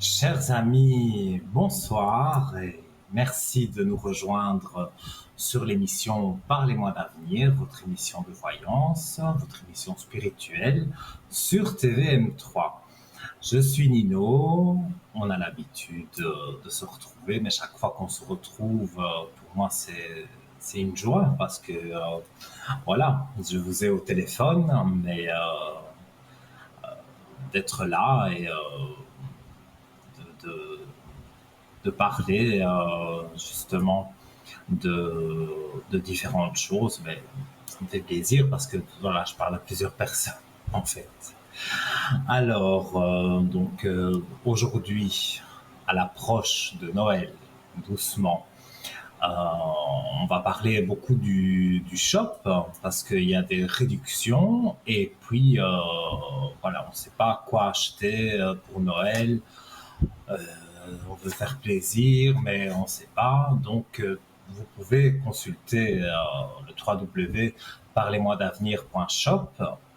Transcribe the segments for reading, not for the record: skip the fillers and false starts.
Chers amis, bonsoir et merci de nous rejoindre sur l'émission Parlez-moi d'avenir, votre émission de voyance, votre émission spirituelle sur TVM3. Je suis Nino, on a l'habitude de se retrouver, mais chaque fois qu'on se retrouve, pour moi c'est une joie parce que voilà, je vous ai au téléphone, mais d'être là et de de parler justement de différentes choses, mais ça me fait plaisir parce que voilà, je parle à plusieurs personnes en fait. Alors, aujourd'hui, à l'approche de Noël, doucement, euh, on va parler beaucoup du shop parce qu'il y a des réductions et puis voilà, on ne sait pas quoi acheter pour Noël. Euh, on veut faire plaisir, mais on ne sait pas. Donc, vous pouvez consulter le www.parlez-moi-d'avenir.shop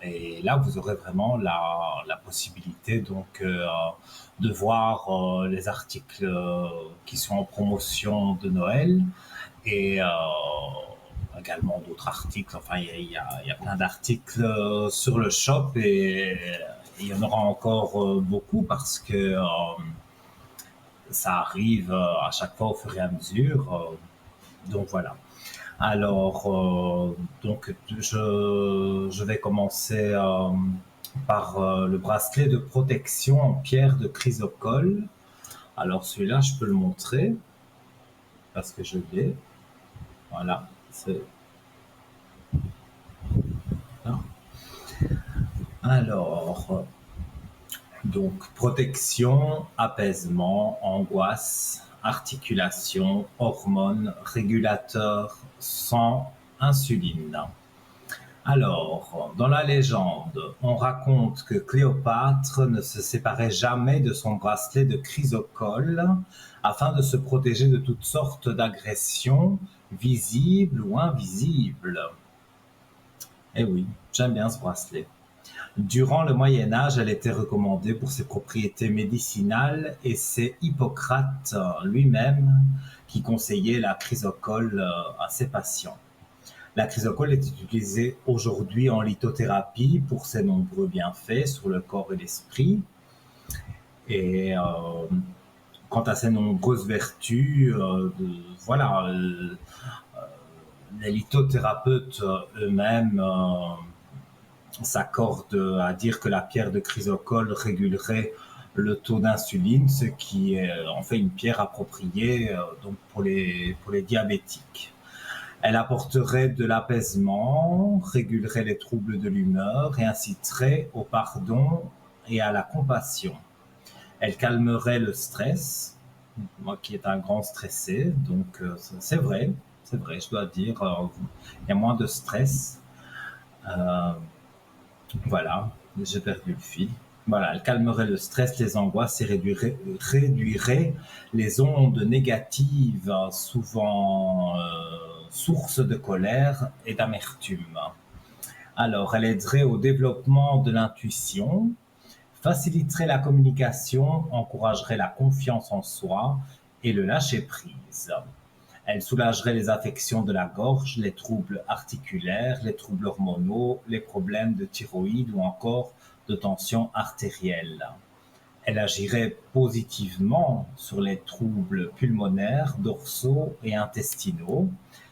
et là, vous aurez vraiment la possibilité donc de voir les articles qui sont en promotion de Noël et également d'autres articles. Enfin, il y a plein d'articles sur le shop et il y en aura encore beaucoup parce que ça arrive à chaque fois au fur et à mesure. Donc voilà. Alors, je vais commencer par le bracelet de protection en pierre de chrysocole. Alors celui-là, je peux le montrer parce que je l'ai. Voilà. Alors, donc protection, apaisement, angoisse, articulation, hormones, régulateur, sang, insuline. Alors, dans la légende, on raconte que Cléopâtre ne se séparait jamais de son bracelet de chrysocole afin de se protéger de toutes sortes d'agressions, visibles ou invisibles. Eh oui, j'aime bien ce bracelet. Durant le Moyen Âge, elle était recommandée pour ses propriétés médicinales et c'est Hippocrate lui-même qui conseillait la chrysocole à ses patients. La chrysocole est utilisée aujourd'hui en lithothérapie pour ses nombreux bienfaits sur le corps et l'esprit. Et quant à ses nombreuses vertus, voilà, les lithothérapeutes eux-mêmes s'accordent à dire que la pierre de chrysocole régulerait le taux d'insuline, ce qui est en fait une pierre appropriée donc pour les diabétiques. Elle apporterait de l'apaisement, régulerait les troubles de l'humeur et inciterait au pardon et à la compassion. Elle calmerait le stress, moi qui est un grand stressé, donc c'est vrai, je dois dire, il y a moins de stress. Euh, voilà, j'ai perdu le fil. Voilà, elle calmerait le stress, les angoisses et réduirait les ondes négatives, souvent source de colère et d'amertume. Alors, elle aiderait au développement de l'intuition, faciliterait la communication, encouragerait la confiance en soi et le lâcher-prise. Elle soulagerait les affections de la gorge, les troubles articulaires, les troubles hormonaux, les problèmes de thyroïde ou encore de tension artérielle. Elle agirait positivement sur les troubles pulmonaires, dorsaux et intestinaux.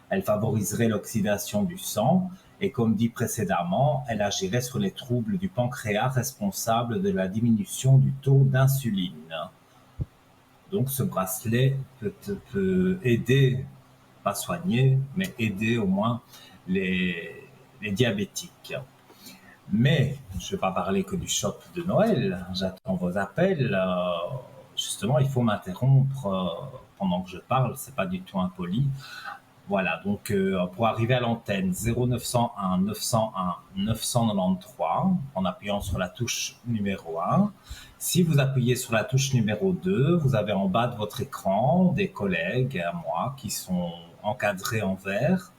Elle favoriserait l'oxydation du sang et, comme dit précédemment, elle agirait sur les troubles du pancréas responsables de la diminution du taux d'insuline. Donc ce bracelet peut aider, pas soigner, mais aider au moins les diabétiques. Mais je ne vais pas parler que du shop de Noël. J'attends vos appels. Justement, il faut m'interrompre pendant que je parle. C'est pas du tout impoli. Voilà. Donc, pour arriver à l'antenne 0901 901 993 en appuyant sur la touche numéro 1. Si vous appuyez sur la touche numéro 2, vous avez en bas de votre écran des collègues à moi qui sont encadrés en vert.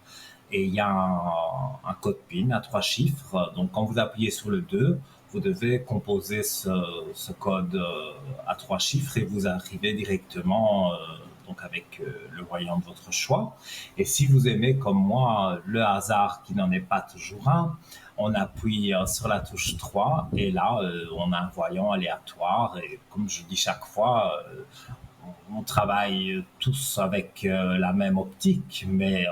Et il y a un code PIN à 3 chiffres. Donc, quand vous appuyez sur le 2, vous devez composer ce code à 3 chiffres et vous arrivez directement donc avec le voyant de votre choix. Et si vous aimez, comme moi, le hasard qui n'en est pas toujours un, on appuie sur la touche 3 et là, on a un voyant aléatoire. Et comme je dis chaque fois, on travaille tous avec la même optique, mais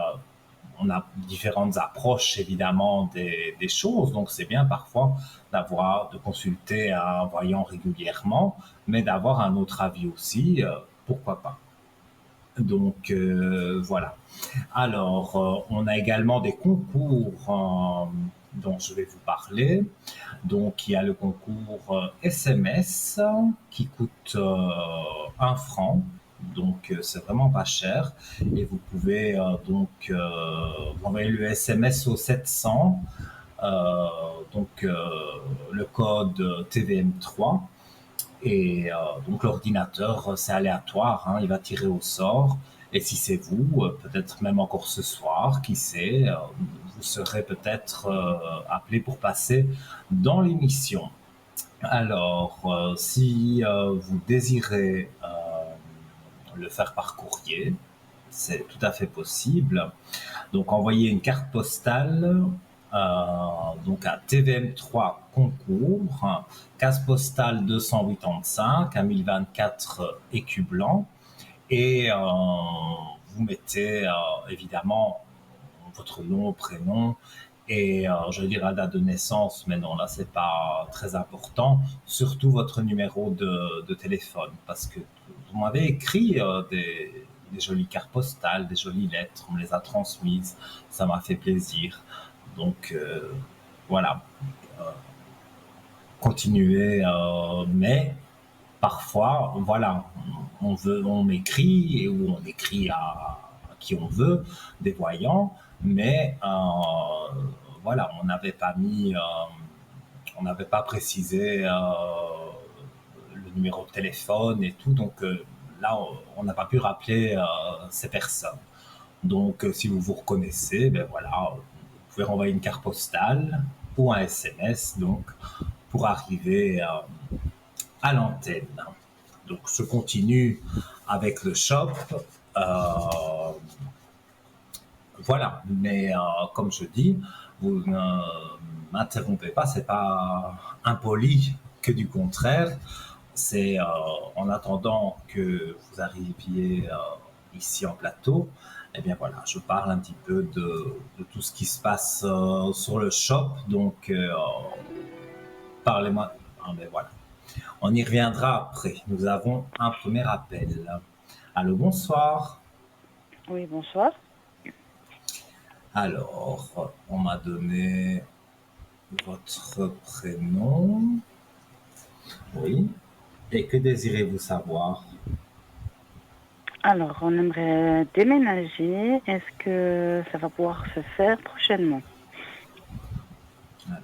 on a différentes approches évidemment des choses, donc c'est bien parfois de consulter un voyant régulièrement, mais d'avoir un autre avis aussi, pourquoi pas. Donc voilà. Alors, on a également des concours dont je vais vous parler. Donc, il y a le concours SMS qui coûte 1 franc. Donc, c'est vraiment pas cher. Et vous pouvez envoyer le SMS au 700. Donc, le code TVM3. Et donc l'ordinateur, c'est aléatoire, hein, il va tirer au sort. Et si c'est vous, peut-être même encore ce soir, qui sait, vous serez peut-être appelé pour passer dans l'émission. Alors, si vous désirez le faire par courrier, c'est tout à fait possible. Donc, envoyez une carte postale donc à TVM3 Concours, case postale 285 à 1024 Écus Blanc. Et vous mettez évidemment votre nom, prénom et je vais dire la date de naissance, mais non, là c'est pas très important. Surtout votre numéro de téléphone, parce que vous m'avez écrit des jolies cartes postales, des jolies lettres, on me les a transmises, ça m'a fait plaisir. Donc voilà, continuez, mais parfois, voilà, on écrit ou on écrit à qui on veut, des voyants, mais voilà, on n'avait pas précisé le numéro de téléphone et tout, donc là, on n'a pas pu rappeler ces personnes. Donc, si vous vous reconnaissez, ben voilà, vous pouvez renvoyer une carte postale ou un SMS, donc, pour arriver à l'antenne. Donc, je continue avec le shop. Voilà, mais comme je dis, vous ne m'interrompez pas, c'est pas impoli, que du contraire. C'est en attendant que vous arriviez ici en plateau, eh bien voilà, je parle un petit peu de tout ce qui se passe sur le shop. Donc, parlez-moi. Ah, ben voilà. On y reviendra après. Nous avons un premier appel. Allô, bonsoir. Oui, bonsoir. Alors, on m'a donné votre prénom. Oui. Et que désirez-vous savoir? Alors, on aimerait déménager. Est-ce que ça va pouvoir se faire prochainement? Alors,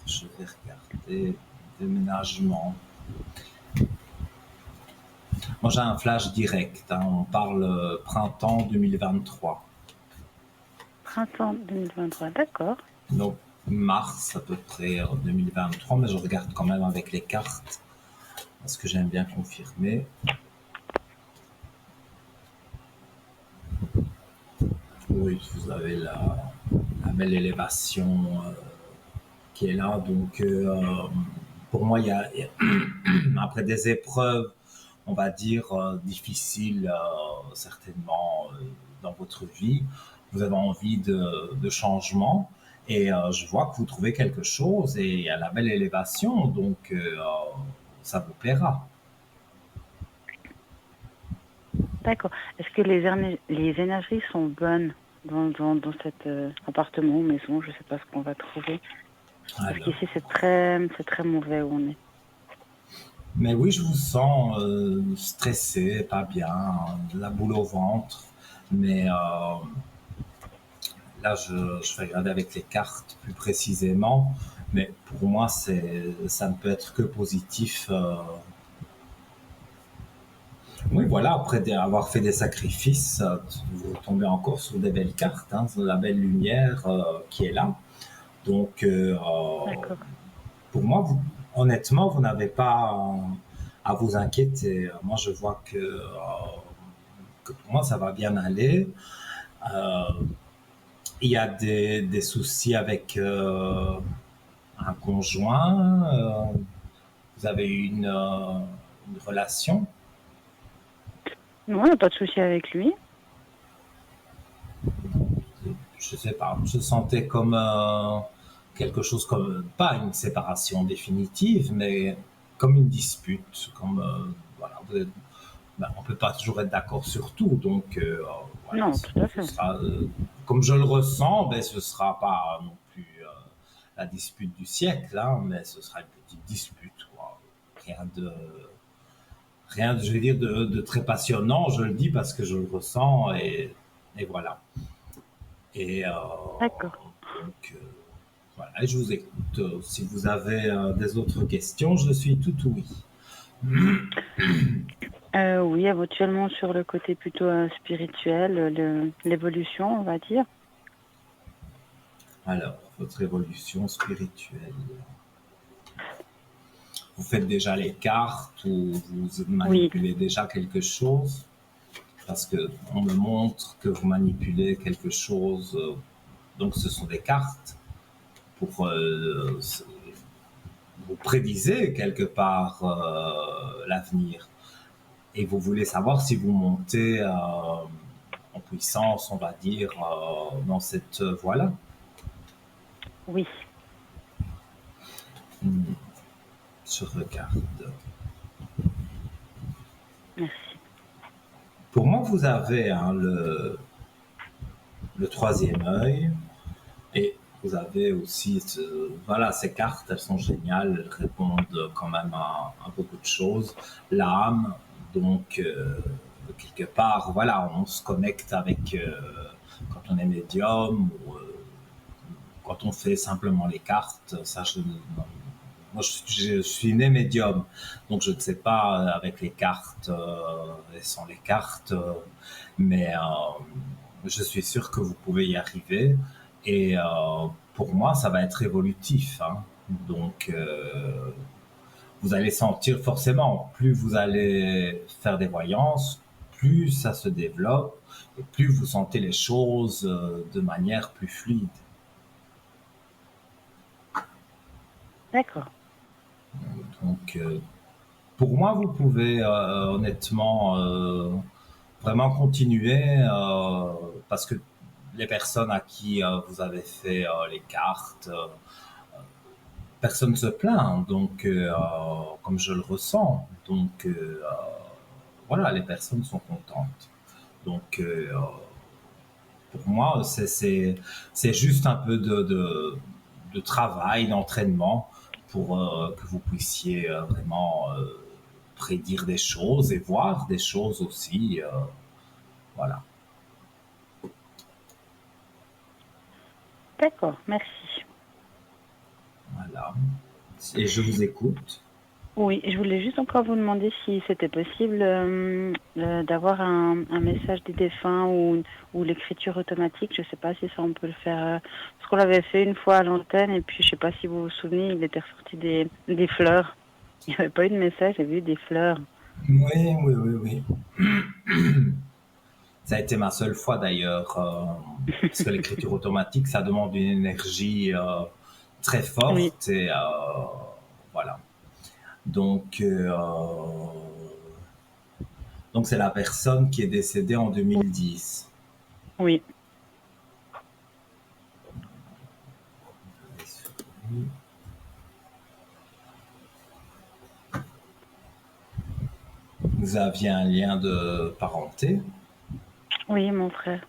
je vais regarder. Déménagement. Moi, j'ai un flash direct, hein. On parle printemps 2023. Printemps 2023, d'accord. Donc, mars à peu près 2023, mais je regarde quand même avec les cartes parce que j'aime bien confirmer. Oui, vous avez la belle élévation qui est là. Donc, pour moi, il y a après des épreuves, on va dire, difficiles certainement dans votre vie, vous avez envie de changement. Et je vois que vous trouvez quelque chose et il y a la belle élévation, donc ça vous plaira. D'accord. Est-ce que les énergies sont bonnes dans cet appartement ou maison? Je ne sais pas ce qu'on va trouver. Parce Alors, qu'ici, c'est très mauvais où on est. mais oui, je vous sens stressé, pas bien, la boule au ventre. Mais là, je vais regarder avec les cartes plus précisément. Mais pour moi, ça ne peut être que positif. Oui, voilà, après avoir fait des sacrifices, vous tombez encore sur des belles cartes, hein, sur la belle lumière qui est là. Donc, D'accord. pour moi, honnêtement, vous n'avez pas à vous inquiéter. Moi, je vois que pour moi, ça va bien aller. Euh, il y a des soucis avec un conjoint. Vous avez eu une relation. Non, il n'y a pas de souci avec lui. Je sais pas. Je sentais comme quelque chose comme pas une séparation définitive, mais comme une dispute. Comme voilà, on peut pas toujours être d'accord sur tout, donc voilà, Non, tout à ce fait. sera comme je le ressens, ben ce sera pas non plus la dispute du siècle, hein, mais ce sera une petite dispute, quoi. Rien de je vais dire de très passionnant. Je le dis parce que je le ressens et voilà. Et D'accord. donc voilà, et je vous écoute. Si vous avez des autres questions, je suis tout oui. Oui, éventuellement sur le côté plutôt spirituel, l'évolution, on va dire. Alors, votre évolution spirituelle. Vous faites déjà les cartes ou vous Oui, manipulez déjà quelque chose? Parce que on me montre que vous manipulez quelque chose. Donc, ce sont des cartes pour vous prédisez quelque part l'avenir. Et vous voulez savoir si vous montez en puissance, on va dire, dans cette voie-là. oui. Je regarde. Merci. Pour moi, vous avez hein, le troisième œil et vous avez aussi, voilà, ces cartes, elles sont géniales, elles répondent quand même à beaucoup de choses. L'âme, donc, quelque part, voilà, on se connecte avec, quand on est médium ou quand on fait simplement les cartes, ça, moi, je suis né médium, donc je ne sais pas avec les cartes et sans les cartes, mais je suis sûr que vous pouvez y arriver. Et pour moi, ça va être évolutif. Hein. Donc, vous allez sentir forcément, plus vous allez faire des voyances, plus ça se développe et plus vous sentez les choses de manière plus fluide. D'accord. Donc, pour moi, vous pouvez honnêtement vraiment continuer parce que les personnes à qui vous avez fait les cartes, personne ne se plaint. Donc, comme je le ressens, donc voilà, les personnes sont contentes. Donc, pour moi, c'est juste un peu de travail, d'entraînement pour que vous puissiez vraiment prédire des choses et voir des choses aussi. Voilà. D'accord, merci. Voilà. Et je vous écoute. Oui, je voulais juste encore vous demander si c'était possible d'avoir un message des défunts ou l'écriture automatique. Je ne sais pas si ça on peut le faire. Parce qu'on l'avait fait une fois à l'antenne et puis je ne sais pas si vous vous souvenez, il était ressorti des fleurs. Il n'y avait pas eu de message, il y avait eu des fleurs. Oui, oui, oui, oui. Ça a été ma seule fois d'ailleurs, parce que l'écriture automatique, ça demande une énergie très Oui, forte et voilà. Donc, donc c'est la personne qui est décédée en 2010. oui. Vous aviez un lien de parenté, Oui, mon frère.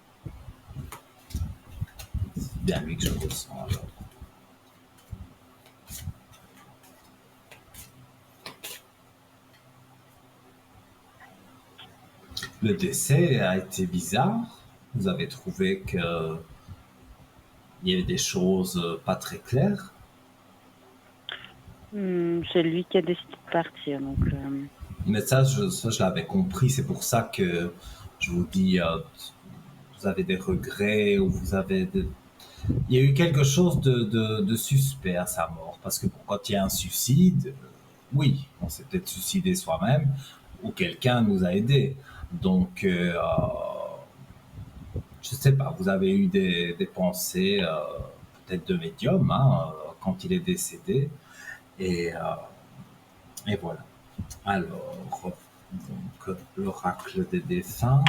c'est bien lui que je ressens alors. Le décès a été bizarre. Vous avez trouvé qu'il y avait des choses pas très claires. C'est lui qui a décidé de partir. Donc, Mais ça, je l'avais compris. C'est pour ça que je vous dis, vous avez des regrets ou vous avez il y a eu quelque chose de suspect à sa mort. Parce que bon, quand il y a un suicide, oui, on s'est peut-être suicidé soi-même ou quelqu'un nous a aidés. Donc, je sais pas, vous avez eu des pensées peut-être de médium quand il est décédé. Et, et voilà. Alors, donc, l'oracle des défunts.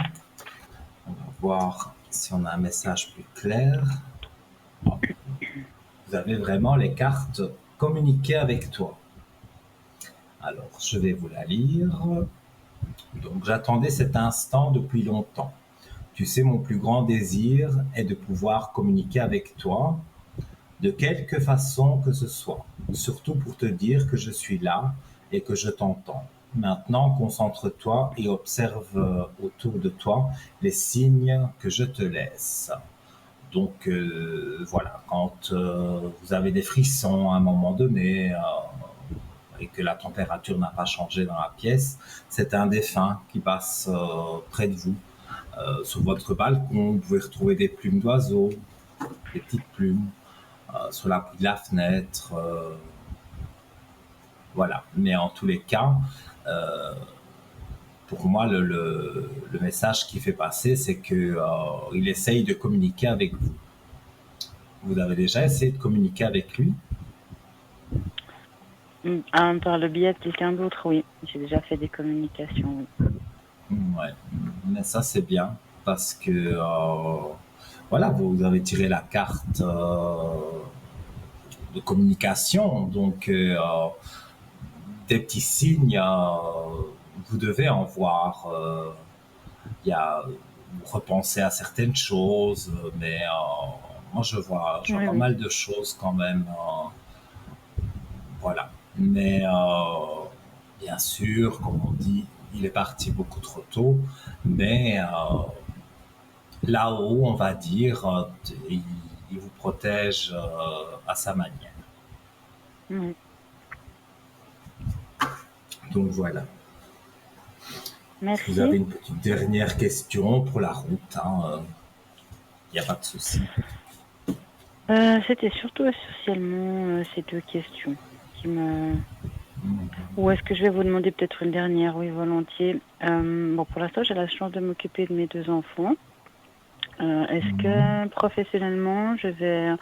On va voir si on a un message plus clair. Vous avez vraiment les cartes communiquer avec toi. Alors, je vais vous la lire. Donc, j'attendais cet instant depuis longtemps. Tu sais, mon plus grand désir est de pouvoir communiquer avec toi, de quelque façon que ce soit, surtout pour te dire que je suis là et que je t'entends. Maintenant, concentre-toi et observe autour de toi les signes que je te laisse. Donc voilà, quand vous avez des frissons à un moment donné et que la température n'a pas changé dans la pièce, c'est un défunt qui passe près de vous. Sur votre balcon, vous pouvez retrouver des plumes d'oiseaux, des petites plumes, sur l'appui de la fenêtre. Voilà. Mais en tous les cas, pour moi, le message qu'il fait passer, c'est qu'il essaye de communiquer avec vous. Vous avez déjà essayé de communiquer avec lui? Par le biais de quelqu'un d'autre, oui. J'ai déjà fait des communications, oui. Ouais, mais ça c'est bien parce que voilà, vous avez tiré la carte de communication, donc des petits signes, vous devez en voir. Il y a vous repensez à certaines choses, mais moi je vois Oui, pas oui. mal de choses quand même. Voilà. Mais bien sûr, comme on dit, il est parti beaucoup trop tôt, mais là-haut, on va dire, il vous protège à sa manière. Oui. Donc voilà. Si vous Merci. avez une petite dernière question pour la route, il n'y a pas de souci. C'était surtout essentiellement ces deux questions qui me... Ou est-ce que je vais vous demander peut-être une dernière? Oui, volontiers. Bon, pour l'instant, j'ai la chance de m'occuper de mes deux enfants. Est-ce que professionnellement, je vais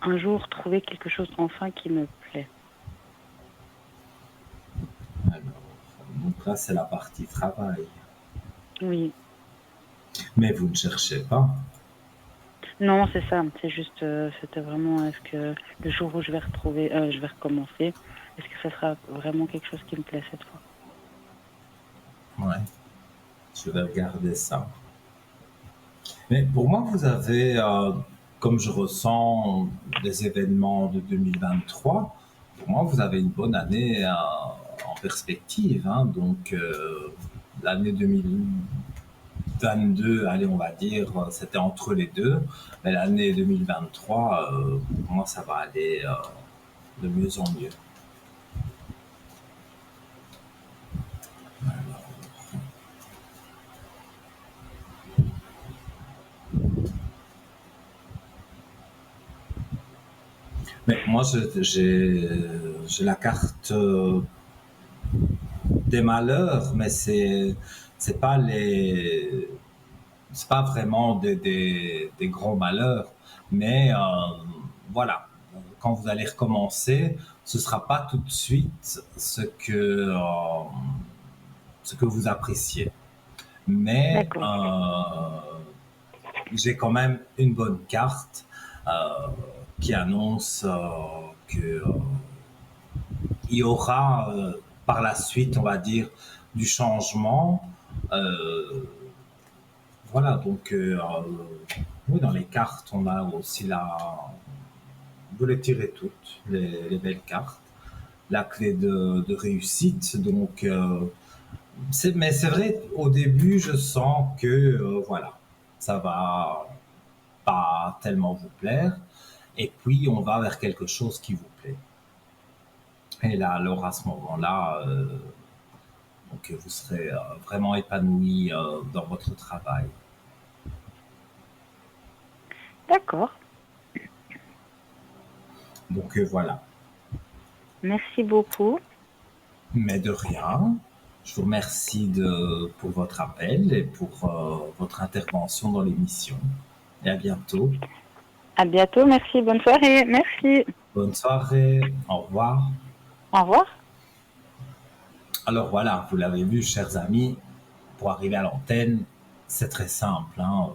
un jour trouver quelque chose enfin qui me plaît? Alors, donc là, c'est la partie travail. Oui. Mais vous ne cherchez pas. Non, c'est ça. C'est juste, c'était vraiment, est-ce que le jour où je vais recommencer, est-ce que ça sera vraiment quelque chose qui me plaît cette fois? Ouais, je vais regarder ça. Mais pour moi, vous avez, comme je ressens des événements de 2023, pour moi, vous avez une bonne année en perspective. Donc, l'année 2022, allez, on va dire, c'était entre les deux. Mais l'année 2023, pour moi, ça va aller de mieux en mieux. Mais moi, j'ai la carte des malheurs, mais c'est pas les c'est pas vraiment des gros malheurs, mais voilà, quand vous allez recommencer, ce sera pas tout de suite ce que vous appréciez. Mais D'accord. j'ai quand même une bonne carte qui annonce que il y aura par la suite, on va dire, du changement. Euh, voilà, donc oui, dans les cartes, on a aussi vous les tirez toutes, les belles cartes, la clé de réussite. Donc, mais c'est vrai, au début, je sens que voilà, ça va pas tellement vous plaire, et puis on va vers quelque chose qui vous plaît. Et là, alors à ce moment-là, donc vous serez vraiment épanoui dans votre travail. D'accord. Donc voilà. Merci beaucoup. Mais de rien. Je vous remercie pour votre appel et pour votre intervention dans l'émission. Et à bientôt. À bientôt. Merci. Bonne soirée. Merci. Bonne soirée. Au revoir. Au revoir. Alors voilà, vous l'avez vu, chers amis, pour arriver à l'antenne, c'est très simple. Hein.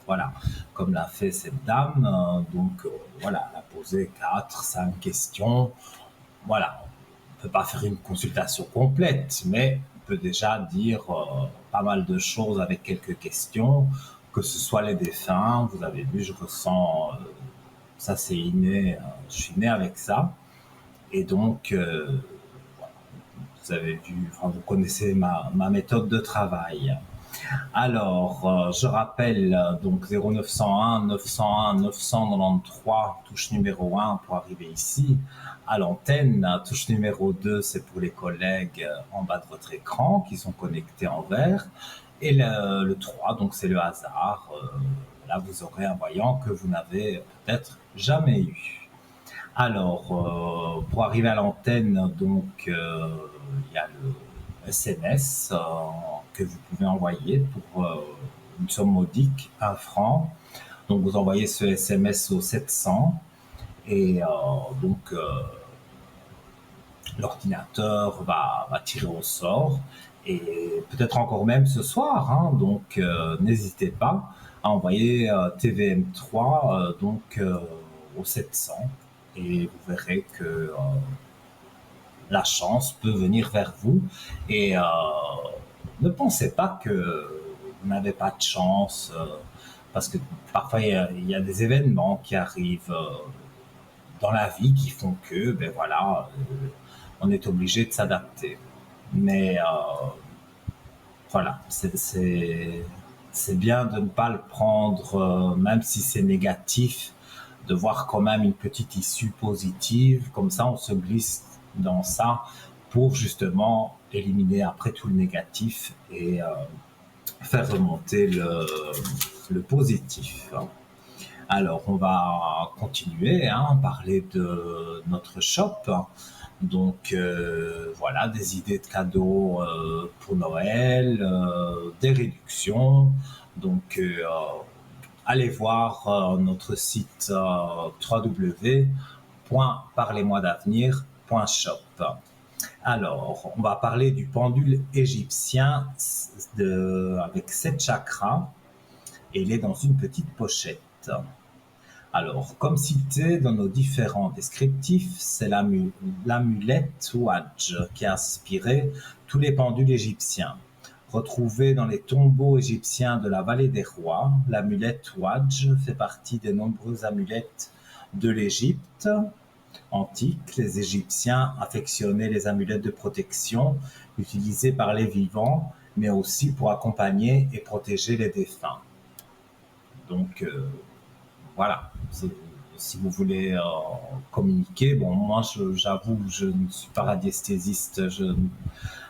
Voilà, comme l'a fait cette dame. Voilà, elle a posé 4, 5 questions. Voilà, on ne peut pas faire une consultation complète, mais on peut déjà dire pas mal de choses avec quelques questions, que ce soit les défunts. Vous avez vu, je ressens, ça c'est inné, je suis né avec ça. Et donc, vous avez vu, enfin, vous connaissez ma méthode de travail. Alors, je rappelle donc 0901 901 993, touche numéro 1 pour arriver ici à l'antenne. Touche numéro 2, c'est pour les collègues en bas de votre écran qui sont connectés en vert. Et le 3, donc c'est le hasard. Là, vous aurez un voyant que vous n'avez peut-être jamais eu. Alors, pour arriver à l'antenne, donc, il y a le SMS que vous pouvez envoyer pour une somme modique, 1 franc. Donc, vous envoyez ce SMS au 700 et l'ordinateur va tirer au sort et peut-être encore même ce soir. Hein, donc, n'hésitez pas à envoyer TVM3 au 700 et vous verrez que la chance peut venir vers vous et ne pensez pas que vous n'avez pas de chance parce que parfois il y a des événements qui arrivent dans la vie qui font que ben voilà on est obligé de s'adapter mais voilà c'est bien de ne pas le prendre même si c'est négatif, de voir quand même une petite issue positive, comme ça on se glisse dans ça pour justement éliminer après tout le négatif et faire remonter le positif. Alors on va continuer à parler de notre shop. Donc voilà, des idées de cadeaux pour Noël, des réductions. Donc allez voir notre site www.parlez-moi-d'avenir.shop. Alors, on va parler du pendule égyptien avec 7 chakras et il est dans une petite pochette. Alors, comme cité dans nos différents descriptifs, c'est l'amulette Ouadj qui a inspiré tous les pendules égyptiens. Retrouvée dans les tombeaux égyptiens de la vallée des rois, l'amulette Ouadj fait partie des nombreuses amulettes de l'Égypte antique. Les Égyptiens affectionnaient les amulettes de protection utilisées par les vivants, mais aussi pour accompagner et protéger les défunts. Donc, voilà, si vous voulez communiquer, bon, moi j'avoue, je ne suis pas radiesthésiste, je ne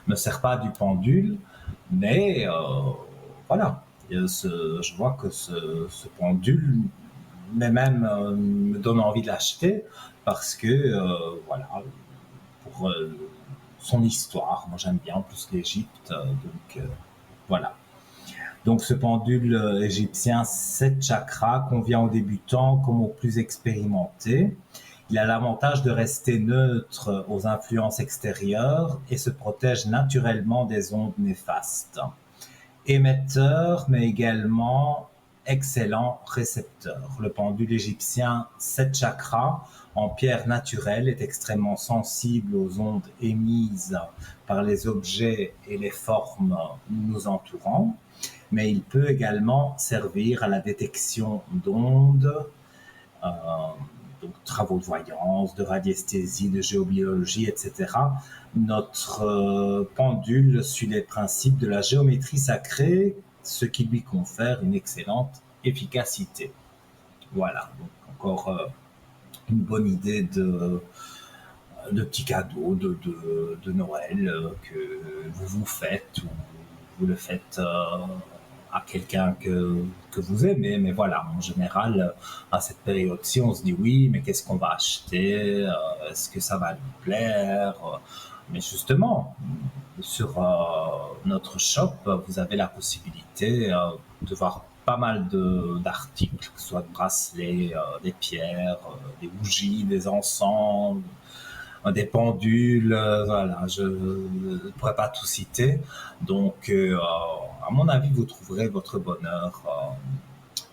me sers pas du pendule, mais voilà, je vois que ce pendule même me donne envie de l'acheter parce que voilà, pour son histoire, moi j'aime bien en plus l'Égypte, donc voilà. Donc ce pendule égyptien 7 chakras convient aux débutants comme aux plus expérimentés. Il a l'avantage de rester neutre aux influences extérieures et se protège naturellement des ondes néfastes. Émetteur, mais également excellent récepteur. Le pendule égyptien 7 chakras en pierre naturelle est extrêmement sensible aux ondes émises par les objets et les formes nous entourant, mais il peut également servir à la détection d'ondes, euh, donc travaux de voyance, de radiesthésie, de géobiologie, etc. Notre pendule suit les principes de la géométrie sacrée, ce qui lui confère une excellente efficacité. Voilà, donc encore une bonne idée de petits cadeaux de Noël que vous faites ou vous le faites à quelqu'un que vous aimez. Mais voilà, en général, à cette période-ci, on se dit oui, mais qu'est-ce qu'on va acheter? Est-ce que ça va nous plaire? Mais justement, sur notre shop, vous avez la possibilité de voir pas mal d'articles, que ce soit de bracelets, des pierres, des bougies, des encens, des pendules, voilà, je ne pourrais pas tout citer. Donc, à mon avis, vous trouverez votre bonheur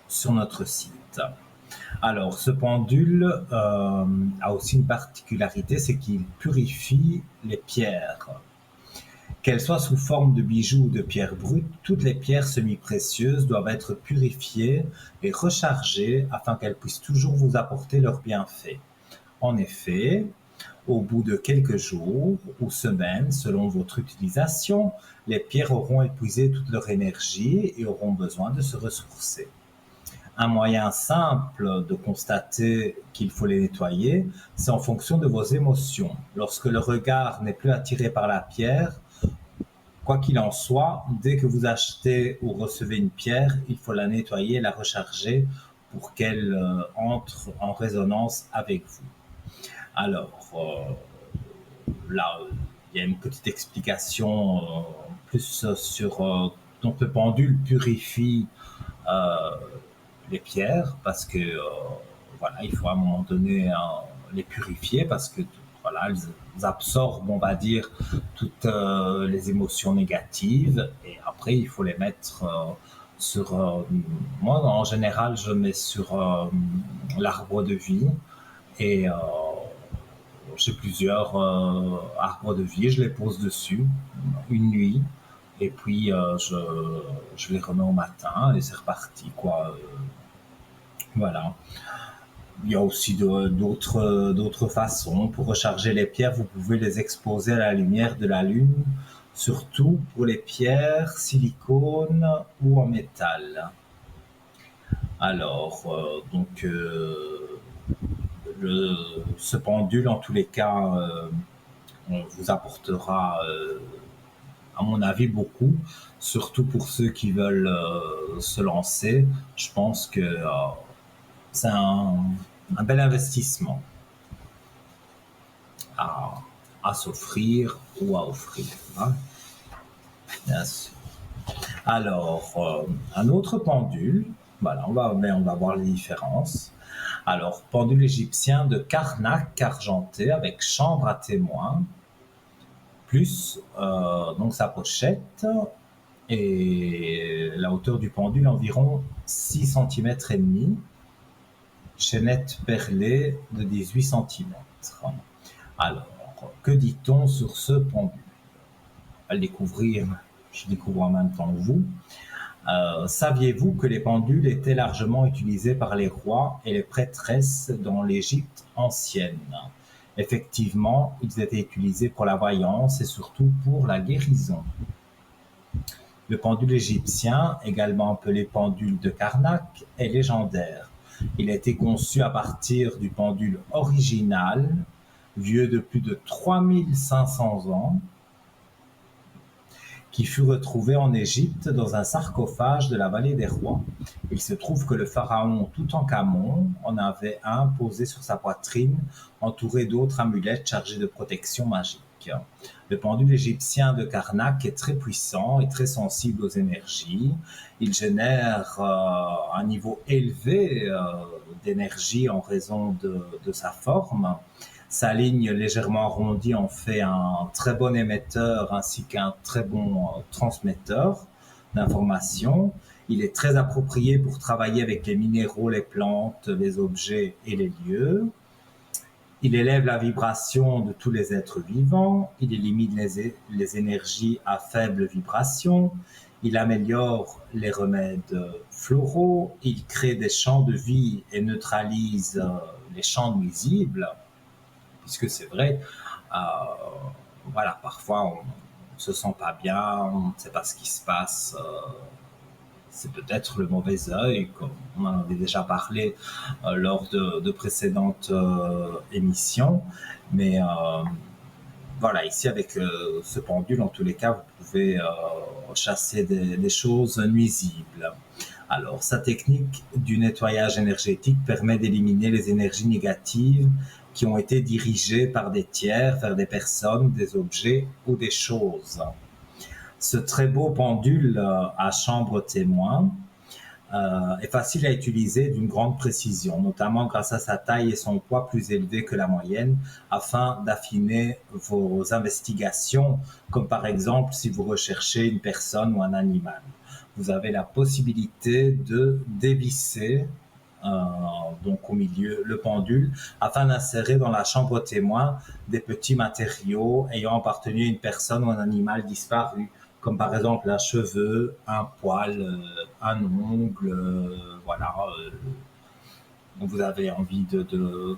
sur notre site. Alors, ce pendule a aussi une particularité, c'est qu'il purifie les pierres. Qu'elles soient sous forme de bijoux ou de pierres brutes, toutes les pierres semi-précieuses doivent être purifiées et rechargées afin qu'elles puissent toujours vous apporter leurs bienfaits. En effet, au bout de quelques jours ou semaines, selon votre utilisation, les pierres auront épuisé toute leur énergie et auront besoin de se ressourcer. Un moyen simple de constater qu'il faut les nettoyer, c'est en fonction de vos émotions. Lorsque le regard n'est plus attiré par la pierre, quoi qu'il en soit, dès que vous achetez ou recevez une pierre, il faut la nettoyer et la recharger pour qu'elle entre en résonance avec vous. Alors, là, il y a une petite explication plus sur... donc le pendule purifie les pierres parce que voilà, il faut à un moment donné les purifier parce que voilà, elles absorbent, on va dire, toutes les émotions négatives et après il faut les mettre sur... moi, en général, je mets sur l'arbre de vie et j'ai plusieurs arbres de vie, je les pose dessus une nuit et puis je les remets au matin et c'est reparti, quoi. Voilà. Il y a aussi d'autres façons. Pour recharger les pierres, vous pouvez les exposer à la lumière de la lune, surtout pour les pierres silicone ou en métal. Alors, donc, ce pendule, en tous les cas, vous apportera, à mon avis, beaucoup, surtout pour ceux qui veulent se lancer. Je pense que c'est un bel investissement à s'offrir ou à offrir. Hein? Bien sûr. Alors, un autre pendule, voilà, on va voir les différences. Alors, pendule égyptien de Karnak argenté avec chambre à témoin, plus donc sa pochette et la hauteur du pendule environ 6 cm et demi, chaînette perlée de 18 cm. Alors, que dit-on sur ce pendule? À le découvrir, je découvre en même temps que vous. Saviez-vous que les pendules étaient largement utilisés par les rois et les prêtresses dans l'Égypte ancienne? Effectivement, ils étaient utilisés pour la voyance et surtout pour la guérison. Le pendule égyptien, également appelé pendule de Karnak, est légendaire. Il a été conçu à partir du pendule original, vieux de plus de 3500 ans, qui fut retrouvé en Égypte dans un sarcophage de la vallée des rois. Il se trouve que le pharaon Toutankhamon en avait un posé sur sa poitrine, entouré d'autres amulettes chargées de protection magique. Le pendule égyptien de Karnak est très puissant et très sensible aux énergies. Il génère un niveau élevé d'énergie en raison de sa forme. Sa ligne légèrement arrondie en fait un très bon émetteur ainsi qu'un très bon transmetteur d'informations. Il est très approprié pour travailler avec les minéraux, les plantes, les objets et les lieux. Il élève la vibration de tous les êtres vivants. Il élimine les énergies à faible vibration. Il améliore les remèdes floraux. Il crée des champs de vie et neutralise les champs nuisibles. Puisque c'est vrai, voilà, parfois on se sent pas bien, on ne sait pas ce qui se passe, c'est peut-être le mauvais œil, comme on en avait déjà parlé lors de précédentes émissions, mais voilà, ici avec ce pendule, en tous les cas, vous pouvez chasser des choses nuisibles. Alors, sa technique du nettoyage énergétique permet d'éliminer les énergies négatives qui ont été dirigées par des tiers vers des personnes, des objets ou des choses. Ce très beau pendule à chambre témoin est facile à utiliser d'une grande précision, notamment grâce à sa taille et son poids plus élevé que la moyenne, afin d'affiner vos investigations, comme par exemple si vous recherchez une personne ou un animal. Vous avez la possibilité de dévisser donc au milieu le pendule afin d'insérer dans la chambre témoin des petits matériaux ayant appartenu à une personne ou un animal disparu, comme par exemple un cheveu, un poil, un ongle, voilà. Vous avez envie de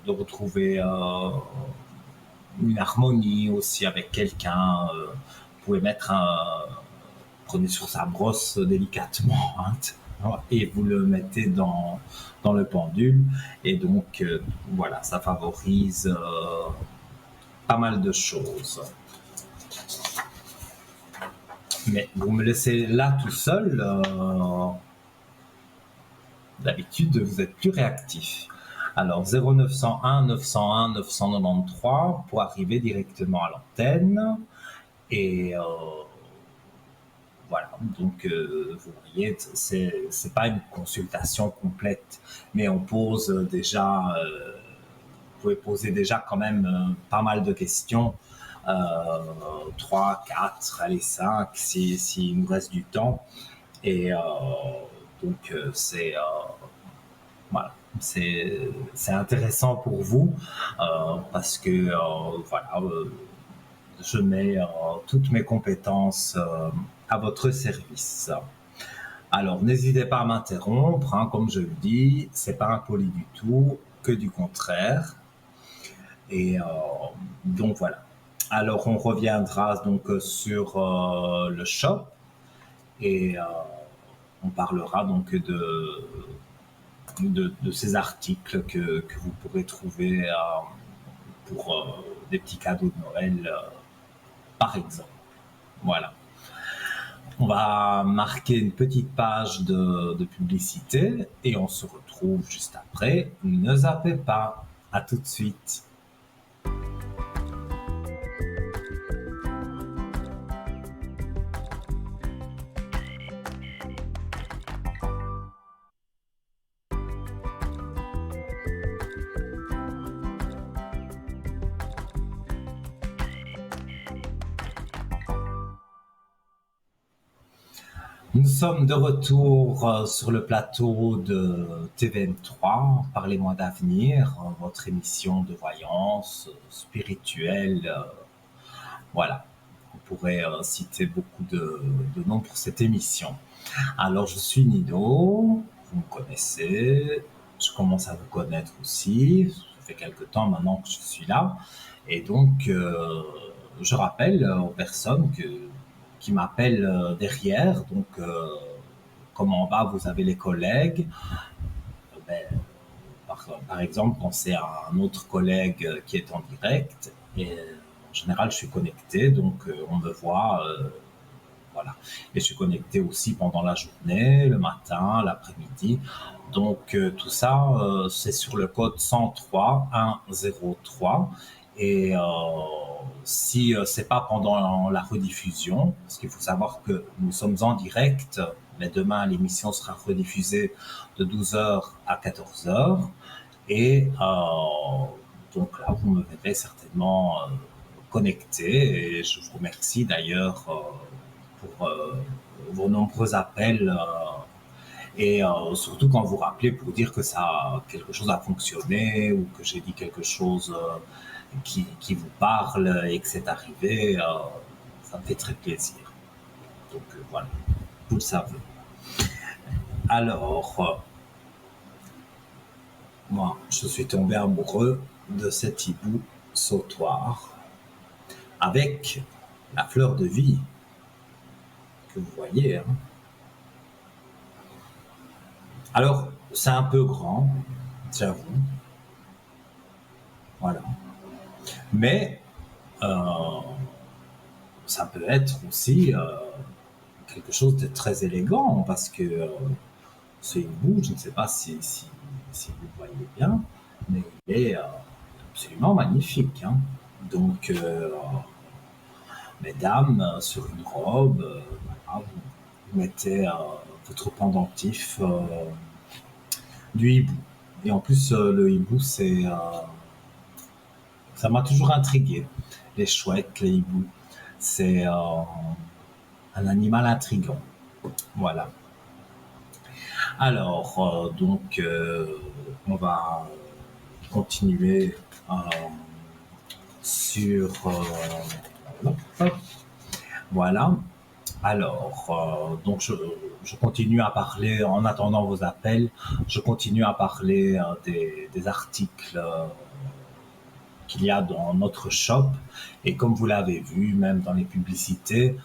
retrouver une harmonie aussi avec quelqu'un. Vous pouvez mettre prenez sur sa brosse délicatement et vous le mettez dans le pendule. Et donc, voilà, ça favorise pas mal de choses. Mais vous me laissez là tout seul. D'habitude, vous êtes plus réactif. Alors, 0901 901 993 pour arriver directement à l'antenne. Et voilà, donc vous voyez, c'est pas une consultation complète, mais on pose déjà, vous pouvez poser déjà quand même pas mal de questions, 3, 4, allez 5, si nous reste du temps. Et donc voilà, c'est intéressant pour vous parce que voilà, je mets toutes mes compétences à votre service. Alors, n'hésitez pas à m'interrompre, hein, comme je le dis, c'est pas impoli du tout, que du contraire. Et donc voilà. Alors, on reviendra donc sur le shop et on parlera donc de ces articles que vous pourrez trouver pour des petits cadeaux de Noël, par exemple. Voilà. On va marquer une petite page de publicité et on se retrouve juste après. Ne zappez pas. À tout de suite. Nous sommes de retour sur le plateau de TVM3, Parlez-moi d'avenir, votre émission de voyance spirituelle. Voilà, on pourrait citer beaucoup de noms pour cette émission. Alors, je suis Nino, vous me connaissez, je commence à vous connaître aussi, ça fait quelques temps maintenant que je suis là. Et donc, je rappelle aux personnes qui m'appellent derrière, donc comme en bas vous avez les collègues, ben, par exemple quand c'est un autre collègue qui est en direct, et en général je suis connecté, donc on me voit, voilà. Et je suis connecté aussi pendant la journée, le matin, l'après-midi, donc tout ça c'est sur le code 103 103. Et si c'est pas pendant la rediffusion, parce qu'il faut savoir que nous sommes en direct, mais demain l'émission sera rediffusée de 12h à 14h. Et donc là, vous me verrez certainement connecté. Et je vous remercie d'ailleurs pour vos nombreux appels. Et surtout quand vous rappelez pour dire que quelque chose a fonctionné ou que j'ai dit quelque chose qui vous parle et que c'est arrivé, ça me fait très plaisir. Donc voilà, vous le savez. Alors, moi, je suis tombé amoureux de cet hibou sautoir avec la fleur de vie que vous voyez. Hein. Alors, c'est un peu grand, j'avoue. Voilà. Mais Euh, Ça peut être aussi quelque chose de très élégant parce que ce hibou, je ne sais pas si vous le voyez bien, mais il est absolument magnifique, hein. Donc, mesdames, sur une robe, voilà, vous mettez votre pendentif du hibou. Et en plus, le hibou, ça m'a toujours intrigué. Les chouettes, les hiboux, c'est un animal intrigant. Voilà. Alors, on va continuer sur. Voilà. Alors, je continue à parler, en attendant vos appels, je continue à parler des articles qu'il y a dans notre shop. Et comme vous l'avez vu, même dans les publicités,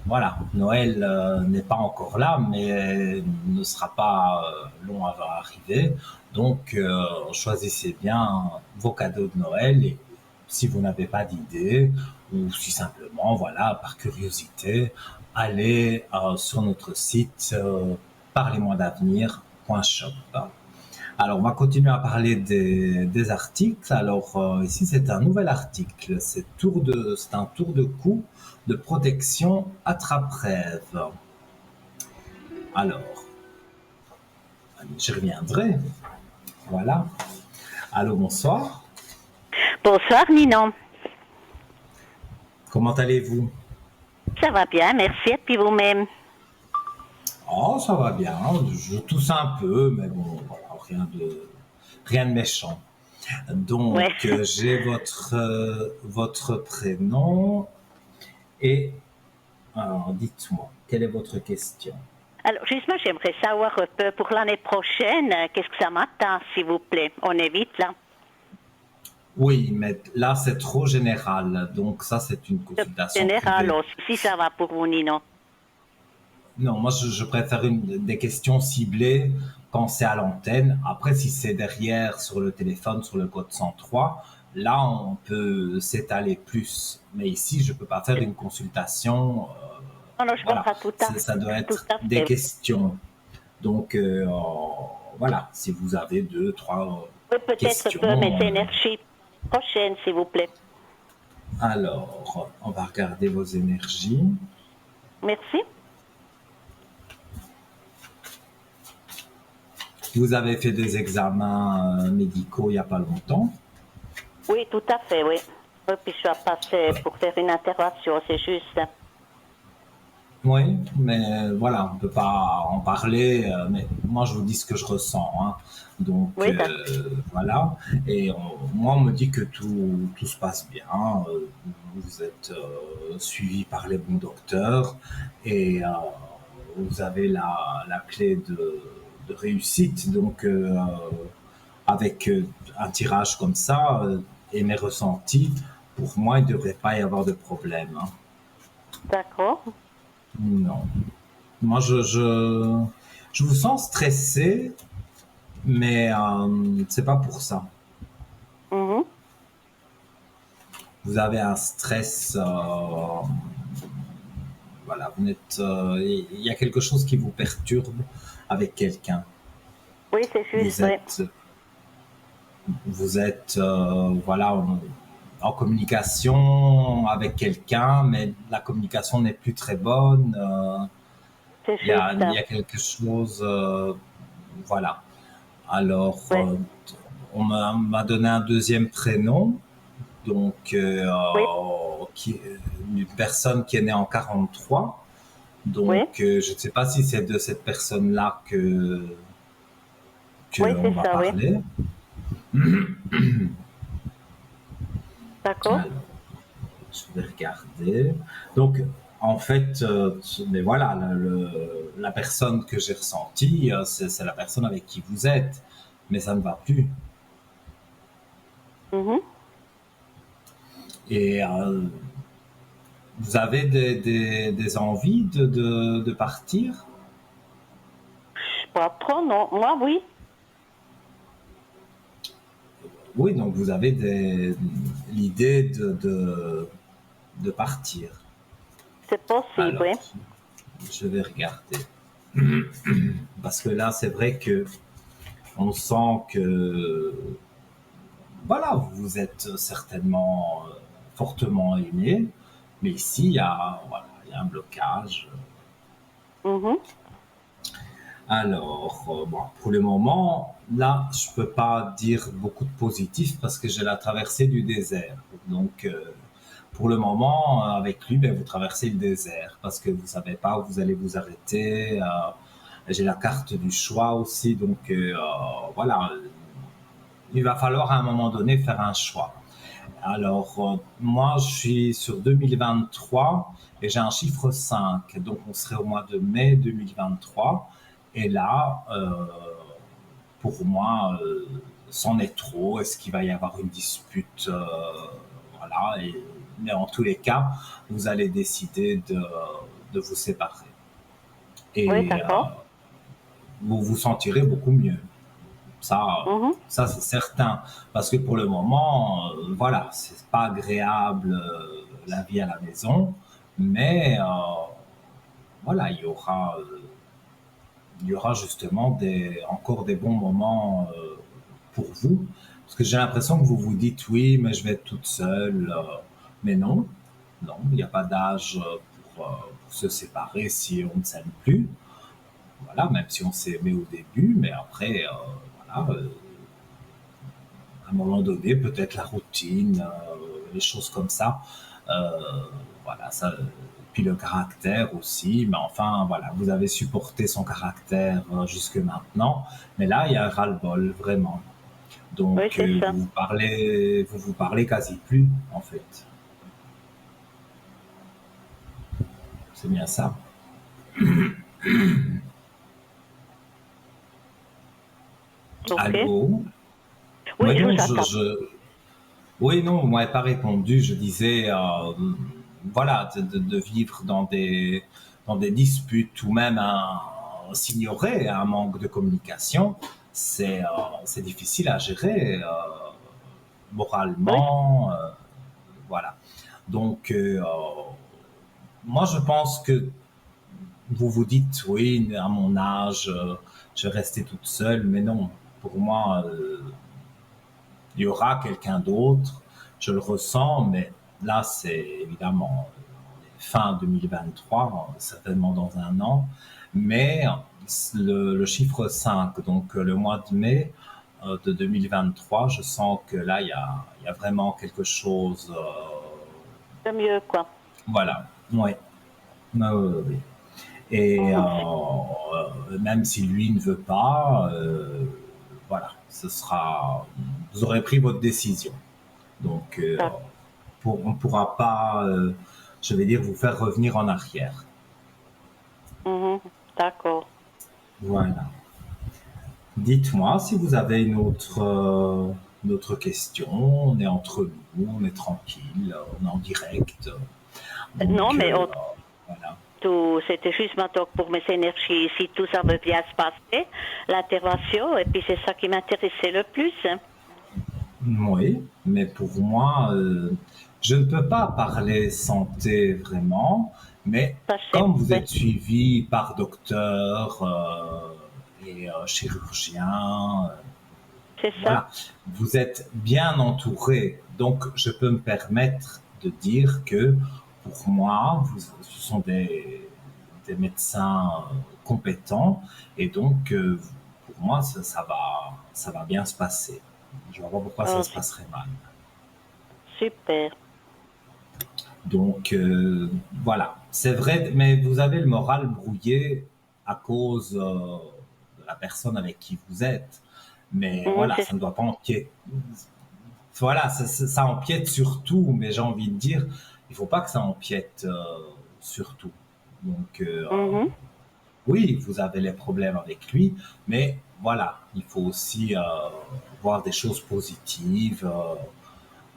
voilà, Noël n'est pas encore là, mais ne sera pas long à arriver. Donc, choisissez bien vos cadeaux de Noël et si vous n'avez pas d'idée ou si simplement, voilà, par curiosité, allez sur notre site parlez-moi-d'avenir.shop. Alors, on va continuer à parler des articles. Alors, ici, c'est un nouvel article. C'est un tour de cou de protection attrape-rêve. Alors, j'y reviendrai. Voilà. Allô, bonsoir. Bonsoir Ninon. Comment allez-vous? Ça va bien, merci. Et puis vous-même? Oh, ça va bien. Je tousse un peu, mais bon, voilà, rien de méchant. Donc, Ouais. j'ai votre prénom et dites-moi, quelle est votre question? Alors justement, j'aimerais savoir un peu pour l'année prochaine, qu'est-ce que ça m'attend, s'il vous plaît? On est vite là. Oui, mais là, c'est trop général. Donc, ça, c'est une De consultation général privée. aussi, si ça va pour vous, Ninon. Non, moi, je préfère des questions ciblées quand c'est à l'antenne. Après, si c'est derrière, sur le téléphone, sur le code 103, là, on peut s'étaler plus. Mais ici, je peux pas faire une consultation. Non, non, je Voilà, comprends tout à fait. ça doit Tout être à des fait. questions. Donc, voilà, si vous avez deux, trois Oui, peut-être un peu mes questions. énergies prochaines, s'il vous plaît. Alors, on va regarder vos énergies. Merci. Vous avez fait des examens médicaux il n'y a pas longtemps. Oui, tout à fait, oui. Et puis je dois passer pour faire une intervention, c'est juste. Oui, mais voilà, on ne peut pas en parler, mais moi je vous dis ce que je ressens, hein. Donc Oui, d'accord. voilà, et moi on me dit que tout se passe bien, vous êtes suivi par les bons docteurs et vous avez la clé de réussite, donc avec un tirage comme ça et mes ressentis, pour moi il ne devrait pas y avoir de problème, hein. D'accord. Non. Moi, je vous sens stressé, mais c'est pas pour ça. Mhm. Vous avez un stress, voilà, il y a quelque chose qui vous perturbe avec quelqu'un. Oui, c'est juste, Vous oui. êtes, vous êtes, voilà, en communication avec quelqu'un, mais la communication n'est plus très bonne. C'est Il juste. y a quelque chose, voilà. Alors, Oui. on m'a donné un deuxième prénom, donc Oui. une personne qui est née en 43. Oui. Donc, je ne sais pas si c'est de cette personne-là que Oui, on c'est va ça, oui. parler. D'accord. Alors, je vais regarder. Donc, en fait, mais voilà, la personne que j'ai ressentie, c'est la personne avec qui vous êtes, mais ça ne va plus. Mhm. Et vous avez des envies de partir? Pas trop, non. Moi, oui. Oui, donc vous avez l'idée de partir. C'est possible, Alors, oui. je vais regarder. Parce que là, c'est vrai que on sent que, voilà, vous êtes certainement fortement aimé, mais ici, voilà, il y a un blocage. Mhm. Alors, bon, pour le moment, là, je peux pas dire beaucoup de positif parce que j'ai la traversée du désert. Donc, pour le moment, avec lui, ben, vous traversez le désert parce que vous savez pas où vous allez vous arrêter. J'ai la carte du choix aussi, donc voilà, il va falloir à un moment donné faire un choix. Alors, moi, je suis sur 2023 et j'ai un chiffre 5, donc on serait au mois de mai 2023. Et là, pour moi, c'en est trop. Est-ce qu'il va y avoir une dispute voilà. Mais en tous les cas, vous allez décider de vous séparer. Oui, Et d'accord. vous vous sentirez beaucoup mieux. Ça, Mhm. ça c'est certain. Parce que pour le moment, voilà, c'est pas agréable la vie à la maison, mais voilà, il y aura justement encore des bons moments pour vous. Parce que j'ai l'impression que vous vous dites oui, mais je vais être toute seule. Mais non, non, il n'y a pas d'âge pour se séparer si on ne s'aime plus. Voilà, même si on s'est aimé au début, mais après, voilà, à un moment donné, peut-être la routine, les choses comme ça. Euh, voilà, ça. Puis le caractère aussi, mais enfin, voilà, vous avez supporté son caractère jusque maintenant, mais là, il y a un ras-le-bol, vraiment. Oui, Donc, c'est ça. vous parlez quasi plus, en fait. C'est bien ça. Ok. Allô? Oui, Ouais, je non, vous attends. oui, non, vous m'avez pas répondu. Je disais, voilà, de vivre dans des disputes ou même s'ignorer un manque de communication, c'est difficile à gérer Oui. moralement, voilà. Donc, moi, je pense que vous vous dites, oui, à mon âge, je vais rester toute seule, mais non, pour moi, il y aura quelqu'un d'autre, je le ressens, mais là, c'est évidemment fin 2023, certainement dans un an, mais le chiffre 5, donc le mois de mai de 2023, je sens que là, il y a vraiment quelque chose, C'est mieux, quoi. voilà, ouais. Oui. Et Mhm. même si lui ne veut pas, voilà, vous aurez pris votre décision. Donc, D'ac- on ne pourra pas, je vais dire, vous faire revenir en arrière. mhm. D'accord. Voilà. Dites-moi si vous avez une autre question. On est entre nous, on est tranquille, on est en direct. Non, Donc, mais voilà. c'était juste maintenant pour mes énergies, si tout ça veut bien se passer, l'intervention, et puis c'est ça qui m'intéressait le plus. Oui, mais pour moi, je ne peux pas parler santé vraiment, mais Ça, je sais, comme vous ouais. êtes suivi par docteur et chirurgien, C'est ça. voilà, vous êtes bien entouré. Donc, je peux me permettre de dire que pour moi, ce sont des médecins compétents et donc, pour moi, ça va bien se passer. Je ne vois pas pourquoi ça Oh, se passerait mal. super. Donc, voilà, c'est vrai, mais vous avez le moral brouillé à cause de la personne avec qui vous êtes. Mais Mhm, voilà, ça ne doit pas empiéter. Voilà, ça empiète sur tout, mais j'ai envie de dire, il faut pas que ça empiète sur tout. Donc, mhm. oui, vous avez les problèmes avec lui, mais voilà, il faut aussi voir des choses positives,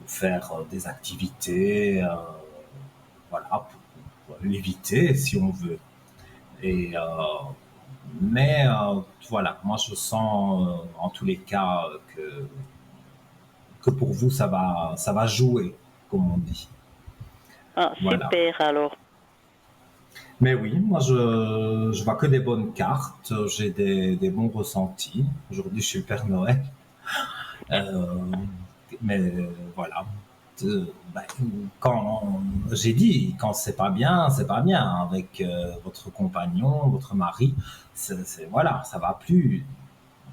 faire des activités, voilà, pour l'éviter si on veut. Et mais voilà, moi je sens en tous les cas que pour vous ça va jouer, comme on dit. Ah, Voilà. super alors. Mais oui, moi je vois que des bonnes cartes, j'ai des bons ressentis. Aujourd'hui je suis le Père Noël. Euh, mais voilà. Ben, quand j'ai dit, quand c'est pas bien avec votre compagnon, votre mari, voilà, ça va plus.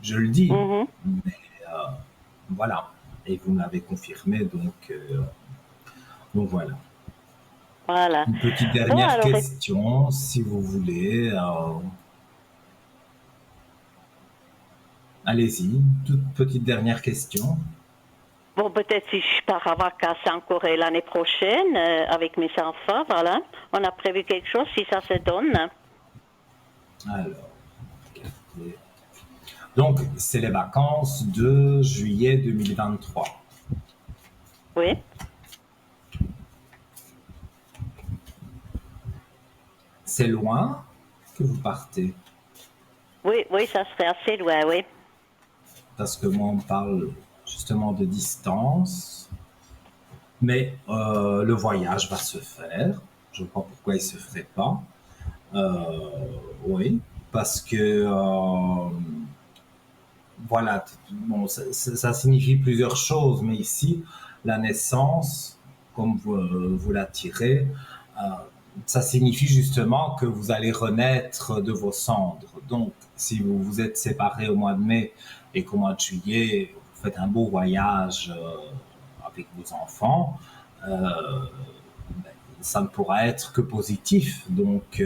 Je le dis, Mhm. mais voilà. Et vous me l'avez confirmé, donc voilà. Voilà. Une petite Bon, dernière alors, question, si vous voulez. Allez-y, toute petite dernière question. bon, peut-être si je pars en vacances encore l'année prochaine avec mes enfants, voilà. On a prévu quelque chose si ça se donne. Alors, regardez. Donc, c'est les vacances de juillet 2023. Oui, C'est loin que vous partez, oui, oui, ça serait assez loin, oui. parce que moi, on parle justement de distance, mais le voyage va se faire. Je ne vois pas pourquoi il ne se ferait pas. Euh, oui, parce que voilà, bon, ça signifie plusieurs choses, mais ici, la naissance, comme vous la tirez, euh, ça signifie justement que vous allez renaître de vos cendres. Donc, si vous vous êtes séparés au mois de mai et qu'au mois de juillet, vous faites un beau voyage avec vos enfants, ça ne pourra être que positif. Donc,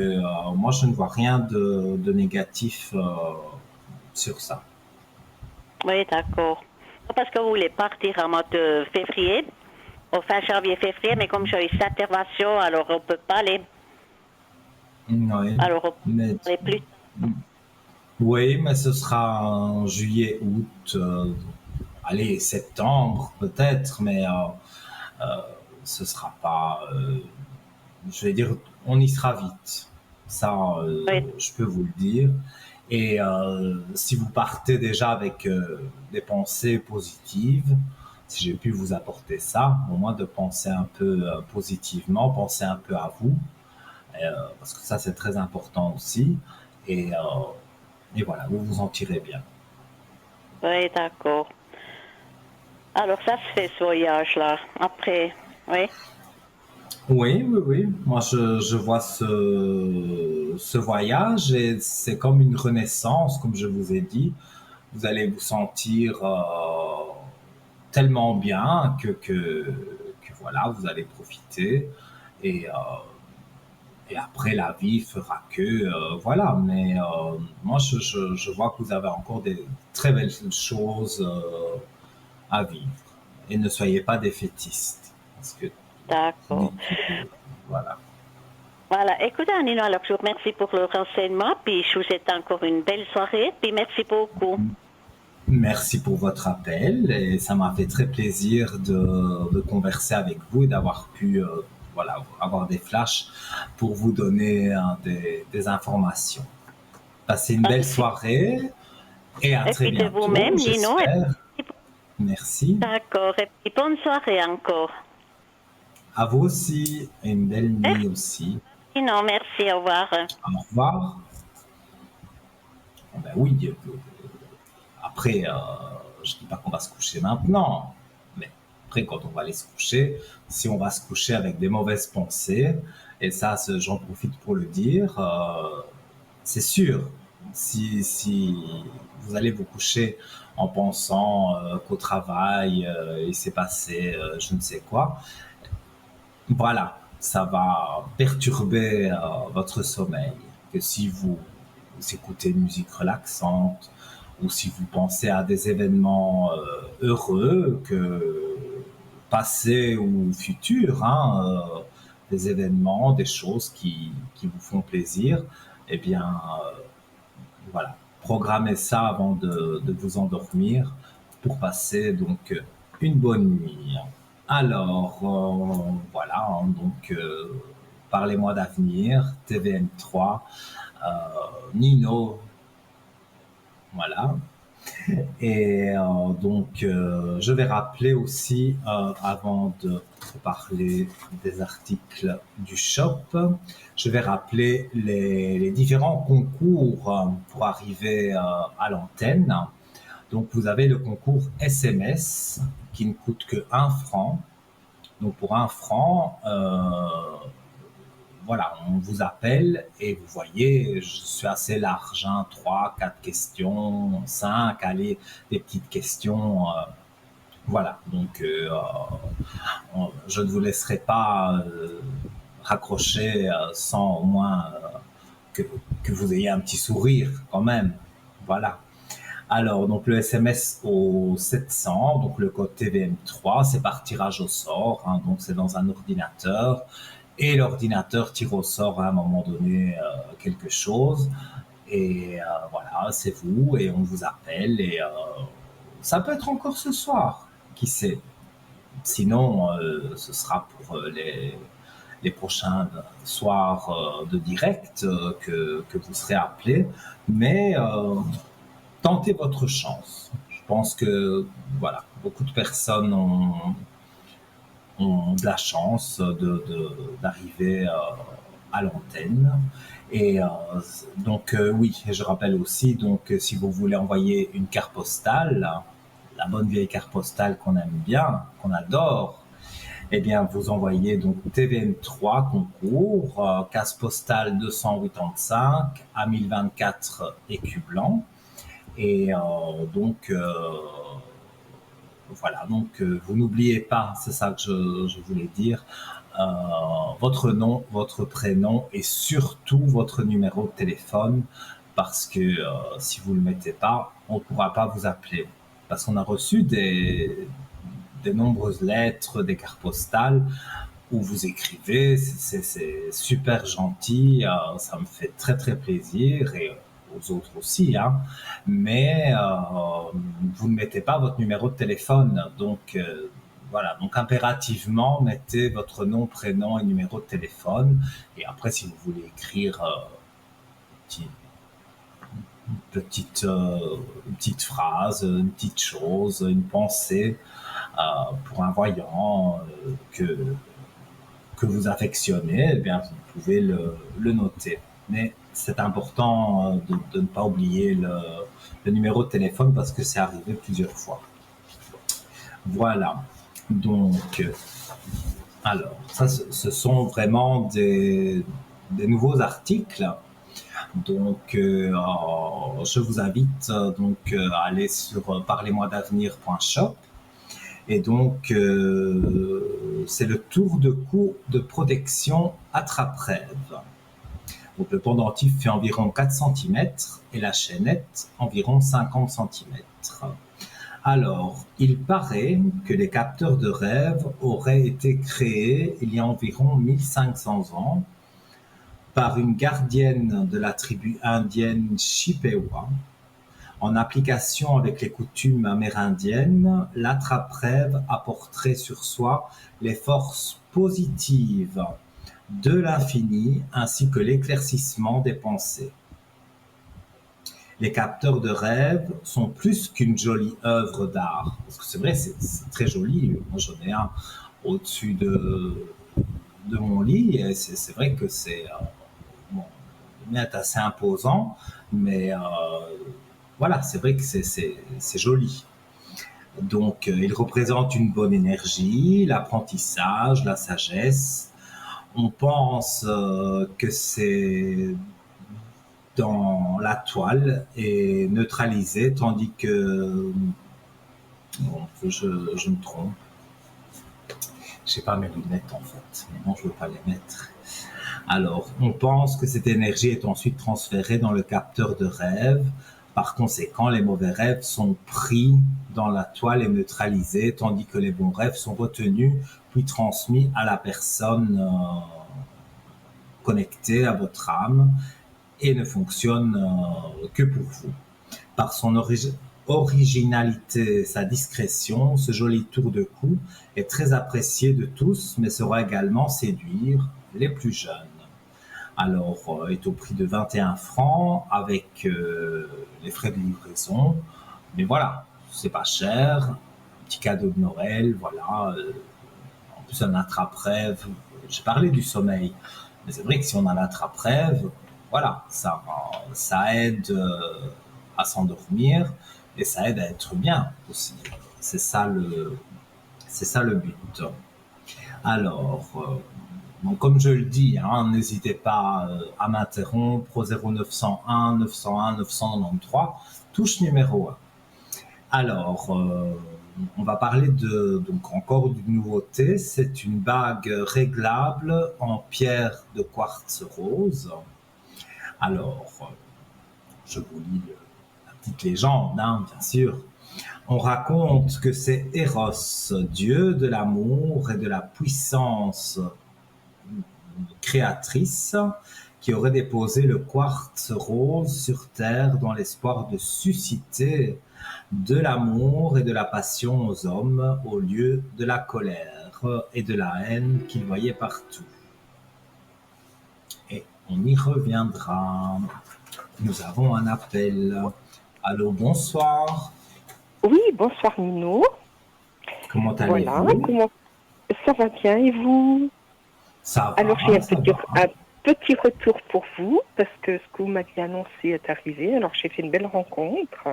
moi, je ne vois rien de négatif sur ça. Oui, d'accord. Parce que vous voulez partir en mois de février, au fin janvier-février, mais comme j'ai eu cette intervention, alors on ne peut pas aller. Oui, Alors on peut mais, aller plus. oui, mais ce sera en juillet, août, allez, septembre peut-être, mais ce sera pas, je vais dire, on y sera vite. Ça, Oui, je peux vous le dire. Et si vous partez déjà avec des pensées positives, si j'ai pu vous apporter ça, au moins de penser un peu positivement, penser un peu à vous, parce que ça c'est très important aussi. Et, euh, et voilà, vous vous en tirez bien. oui, d'accord. Alors ça se fait ce voyage-là. Après, oui. Oui, oui, oui. Moi, je vois ce voyage et c'est comme une renaissance, comme je vous ai dit. Vous allez vous sentir tellement bien que voilà, vous allez profiter et, après la vie fera que voilà. Mais moi, je vois que vous avez encore des très belles choses à vivre et ne soyez pas défaitistes parce que D'accord. voilà. Voilà. Écoutez, Nino, alors je vous remercie pour le renseignement, puis je vous souhaite encore une belle soirée, puis merci beaucoup. Merci pour votre appel et ça m'a fait très plaisir de converser avec vous et d'avoir pu voilà, avoir des flashs pour vous donner des informations. Passez une Ah, belle soirée et à et très puis de bientôt, vous-même, Nino. j'espère. Merci. D'accord. Et puis bonne soirée encore. À vous aussi et une belle Merci, nuit aussi. Nino. Merci. Au revoir. Au revoir. Ben oui, après, je ne dis pas qu'on va se coucher maintenant, mais après, quand on va aller se coucher, si on va se coucher avec des mauvaises pensées, et ça, j'en profite pour le dire, c'est sûr, si vous allez vous coucher en pensant qu'au travail, il s'est passé je ne sais quoi, voilà, ça va perturber votre sommeil. Que si vous écoutez une musique relaxante ou si vous pensez à des événements heureux, que passés ou futurs, hein, des événements, des choses qui vous font plaisir, eh bien, voilà, programmez ça avant de vous endormir pour passer donc une bonne nuit. Alors, voilà, hein, donc parlez-moi d'avenir, TVN3, Nino, voilà. Et donc, je vais rappeler aussi, avant de parler des articles du shop, je vais rappeler les différents concours pour arriver à l'antenne. Donc, vous avez le concours SMS qui ne coûte que 1 franc. Donc, pour 1 franc, voilà, on vous appelle et vous voyez, je suis assez large, hein, 3, 4 questions, 5, allez, des petites questions. Voilà, donc je ne vous laisserai pas raccrocher sans au moins que vous ayez un petit sourire quand même. Voilà. Alors, donc le SMS au 700, donc le code TVM3, c'est par tirage au sort, hein, donc c'est dans un ordinateur, et l'ordinateur tire au sort à un moment donné quelque chose, et voilà, c'est vous, et on vous appelle, et ça peut être encore ce soir, qui sait. Sinon, ce sera pour les prochains soirs de direct que vous serez appelé, mais tentez votre chance. Je pense que voilà, beaucoup de personnes ont de la chance d'arriver à l'antenne. Et donc oui, je rappelle aussi, donc si vous voulez envoyer une carte postale, la bonne vieille carte postale qu'on aime bien, qu'on adore, eh bien vous envoyez donc TVM3 concours, case postale 285 à 1024 écus blancs. Et donc, voilà, donc vous n'oubliez pas, c'est ça que je voulais dire, votre nom, votre prénom et surtout votre numéro de téléphone, parce que si vous ne le mettez pas, on ne pourra pas vous appeler. Parce qu'on a reçu des nombreuses lettres, des cartes postales où vous écrivez, c'est super gentil, ça me fait très très plaisir, et aux autres aussi, hein. Mais vous ne mettez pas votre numéro de téléphone, donc voilà, donc impérativement mettez votre nom, prénom et numéro de téléphone, et après si vous voulez écrire une petite phrase, une petite chose, une pensée pour un voyant que vous affectionnez, eh bien, vous pouvez le noter. Mais c'est important de ne pas oublier le numéro de téléphone parce que c'est arrivé plusieurs fois. Voilà. Donc, alors, ça, ce sont vraiment des nouveaux articles. Donc, je vous invite donc à aller sur parlez-moi-d'avenir.shop. Et donc, c'est le tour de cou de protection attrape-rêve. Donc, le pendentif fait environ 4 cm et la chaînette environ 50 cm. Alors, il paraît que les capteurs de rêve auraient été créés il y a environ 1500 ans par une gardienne de la tribu indienne Chippewa. En application avec les coutumes amérindiennes, l'attrape-rêve apporterait sur soi les forces positives de l'infini ainsi que l'éclaircissement des pensées. Les capteurs de rêve sont plus qu'une jolie œuvre d'art. Parce que c'est vrai, c'est très joli. Moi, j'en ai un au-dessus de mon lit et c'est vrai que c'est bon, assez imposant, mais voilà, c'est vrai que c'est joli. Donc, il représente une bonne énergie, l'apprentissage, la sagesse. On pense que c'est dans la toile et neutralisé, tandis que bon, je me trompe. J'ai pas mes lunettes en fait, mais non, je veux pas les mettre. Alors, on pense que cette énergie est ensuite transférée dans le capteur de rêve. Par conséquent, les mauvais rêves sont pris dans la toile et neutralisés, tandis que les bons rêves sont retenus puis transmis à la personne connectée à votre âme et ne fonctionnent que pour vous. Par son originalité et sa discrétion, ce joli tour de cou est très apprécié de tous, mais saura également séduire les plus jeunes. Alors, est au prix de 21 francs avec les frais de livraison. Mais voilà, c'est pas cher, petit cadeau de Noël, voilà. En plus, un attrape-rêve. J'ai parlé du sommeil, mais c'est vrai que si on a un attrape-rêve, voilà, ça aide à s'endormir et ça aide à être bien aussi. C'est ça le but. Alors, donc comme je le dis, hein, n'hésitez pas à m'interrompre au 0901 901 993, touche numéro 1. Alors, on va parler donc encore d'une nouveauté. C'est une bague réglable en pierre de quartz rose. Alors, je vous lis la petite légende, hein, bien sûr. On raconte que c'est Eros, dieu de l'amour et de la puissance créatrice, qui aurait déposé le quartz rose sur terre dans l'espoir de susciter de l'amour et de la passion aux hommes au lieu de la colère et de la haine qu'il voyait partout. Et on y reviendra. Nous avons un appel. Allô, bonsoir. Oui, bonsoir Nino. Comment allez-vous? Voilà, ça va bien et vous? Ça va. Alors j'ai un petit retour pour vous parce que ce que vous m'aviez annoncé est arrivé. Alors j'ai fait une belle rencontre.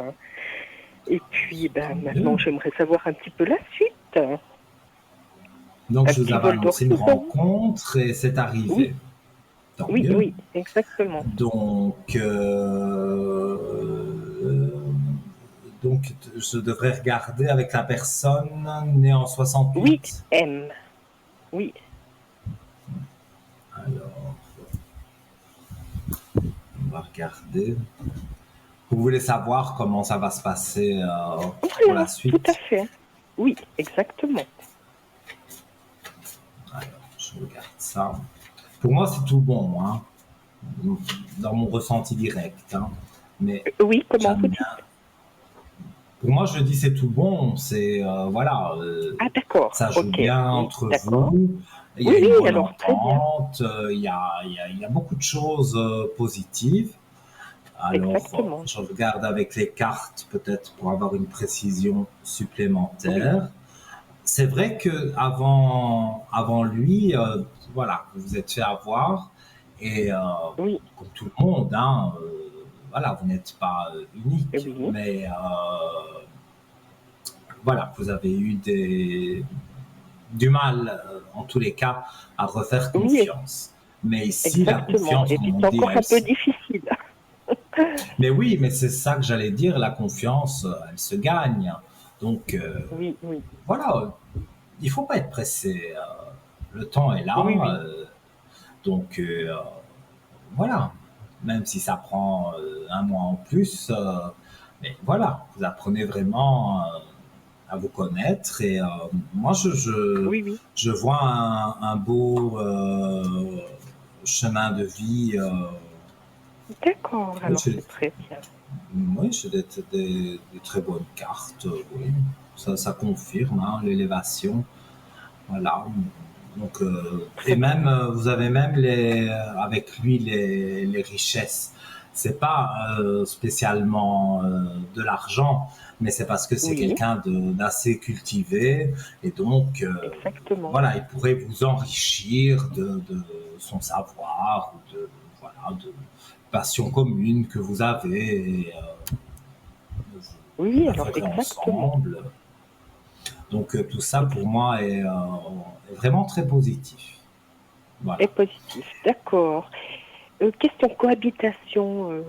Et puis maintenant j'aimerais savoir un petit peu la suite. Donc je vous avais annoncé une rencontre et c'est arrivé. Oui, oui, exactement. Donc je devrais regarder avec la personne née en 68. Oui, M. Oui. Alors, on va regarder. Vous voulez savoir comment ça va se passer pour la suite? Tout à fait. Oui, exactement. Alors, je regarde ça. Pour moi, c'est tout bon, hein, dans mon ressenti direct. Hein. Mais oui, comment vous dites? Pour moi, je dis c'est tout bon. C'est voilà. Ah d'accord. Ça joue bien entre vous. Il y a une bonne entente. Il y a beaucoup de choses positives. Alors, je regarde avec les cartes peut-être pour avoir une précision supplémentaire. Oui. C'est vrai que avant lui, voilà, vous vous êtes fait avoir et oui. comme tout le monde, hein, voilà, vous n'êtes pas unique, oui. mais voilà, vous avez eu du mal, en tous les cas, à refaire confiance. Oui. Mais ici, exactement. la confiance, et c'est encore un peu difficile. Mais oui, mais c'est ça que j'allais dire, la confiance, elle se gagne. Donc, oui, oui. Voilà, il ne faut pas être pressé. Le temps est là. Oui, oui. Donc, voilà, même si ça prend un mois en plus, mais voilà, vous apprenez vraiment à vous connaître. Et moi, je vois un beau chemin de vie. D'accord, alors c'est très bien. Oui, c'est des très bonnes cartes, oui. Ça confirme hein, l'élévation. Voilà. Donc, et même, vous avez même avec lui les richesses. C'est pas spécialement de l'argent, mais c'est parce que c'est quelqu'un d'assez cultivé. Et donc, voilà, il pourrait vous enrichir de son savoir, ou de passion commune que vous avez. Et, oui, alors exactement. Ensemble. Donc tout ça pour moi est vraiment très positif. Voilà. Et positif, d'accord. Question cohabitation,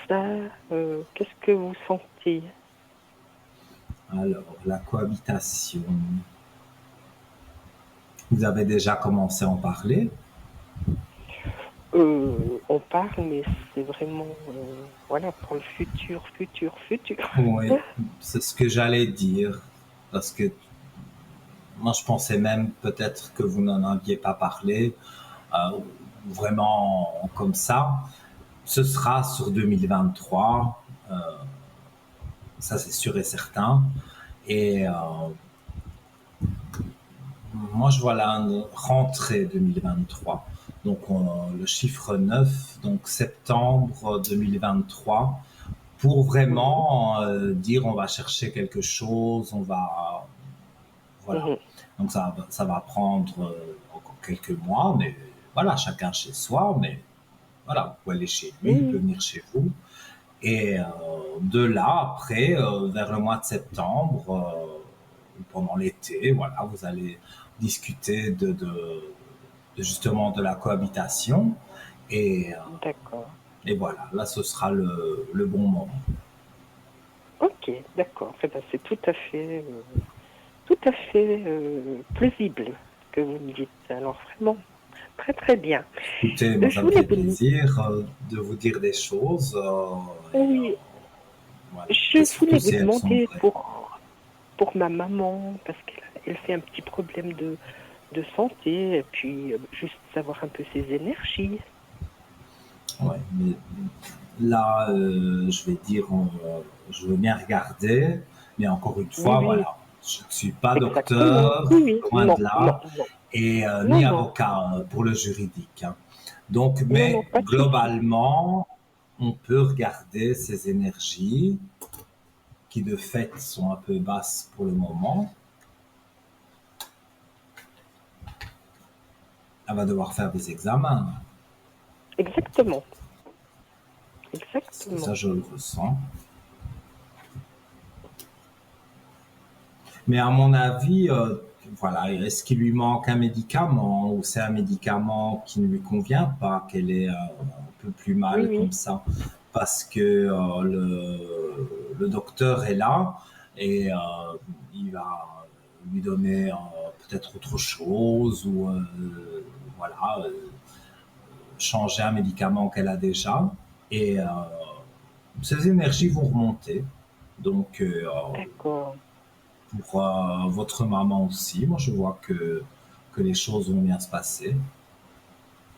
qu'est-ce que vous sentez? Alors, la cohabitation. Vous avez déjà commencé à en parler? On parle, mais c'est vraiment, voilà, pour le futur. Oui, c'est ce que j'allais dire. Parce que moi, je pensais même peut-être que vous n'en aviez pas parlé, vraiment comme ça. Ce sera sur 2023, ça c'est sûr et certain. Et moi, je vois la rentrée 2023. Donc, le chiffre 9, donc septembre 2023, pour vraiment dire on va chercher quelque chose, on va voilà. Mhm. Donc ça va prendre encore quelques mois, mais voilà, chacun chez soi, mais voilà, vous pouvez aller chez lui, il peut Oui, venir chez vous. Et de là, après, vers le mois de septembre, pendant l'été, voilà, vous allez discuter de justement de la cohabitation. Et, euh, d'accord. et voilà, là, ce sera le bon moment. Ok, d'accord. Eh ben, c'est tout à fait plausible ce que vous me dites. Alors vraiment, très très bien. Écoutez, moi, Je ça me voulais fait vous, plaisir de vous dire des choses. oui, Voilà. Et je surtout voulais vous si elles sont demander vraies. pour ma maman, parce qu'elle fait un petit problème de santé, et puis juste savoir un peu ses énergies. Ouais, mais là, je vais dire, je veux bien regarder, mais encore une Oui, fois, oui, voilà, je ne suis pas exactement. Oui, docteur, oui. loin Non, de non, là, non. et Non, ni non. avocat pour le juridique, hein. Donc, Non, non, mais pas de souci. globalement, on peut regarder ces énergies qui de fait sont un peu basses pour le moment. Elle va devoir faire des examens. Exactement. Ça, Exactement. je le ressens. Mais à mon avis, voilà, est-ce qu'il lui manque un médicament ou c'est un médicament qui ne lui convient pas, qu'elle est un peu plus Oui, mal oui. comme ça? Parce que le docteur est là et il va lui donner peut-être autre chose ou voilà, changer un médicament qu'elle a déjà. Et ses énergies vont remonter. Donc, D'accord. pour votre maman aussi. Moi, je vois que les choses vont bien se passer.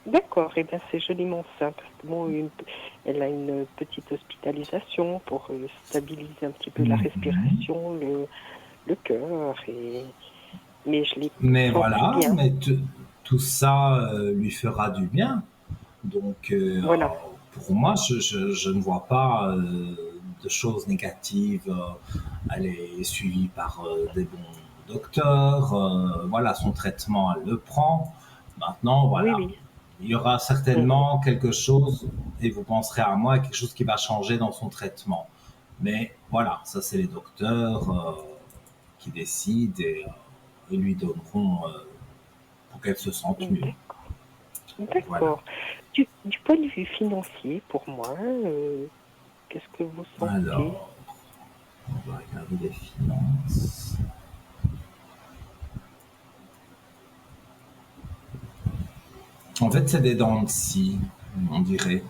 D'accord. Eh bien, c'est joliment ça. Parce que bon, elle a une petite hospitalisation pour stabiliser un petit peu la Mhm. respiration, le cœur. Mais je l'ai Mais senti voilà, bien. mais tout ça lui fera du bien. Donc, Voilà. pour moi, je ne vois pas de choses négatives. Elle est suivie par des bons docteurs. Voilà, son traitement, elle le prend. Maintenant, Oui, voilà, oui. il y aura Mhm. certainement quelque chose, et vous penserez à moi, quelque chose qui va changer dans son traitement. Mais voilà, ça c'est les docteurs qui décident et lui donneront pour qu'elle se sente mieux. Voilà. D'accord. Du point de vue financier, pour moi, qu'est-ce que vous sentez? Alors, on va regarder les finances. En fait, c'est des dents de scie, on dirait.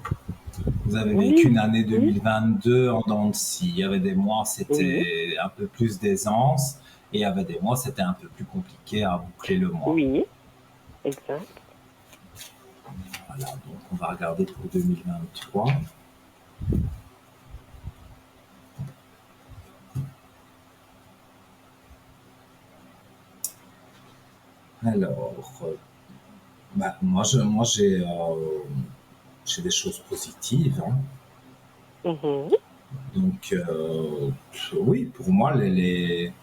Vous avez Oui, vécu une année oui, 2022 en dents de scie. Il y avait des mois, oui, c'était un peu plus d'aisance, et il y avait des mois, c'était un peu plus compliqué à boucler le mois. oui, exact. Voilà, donc on va regarder pour 2023. Alors, bah, j'ai des choses positives, hein. Mhm. Donc, oui, pour moi, les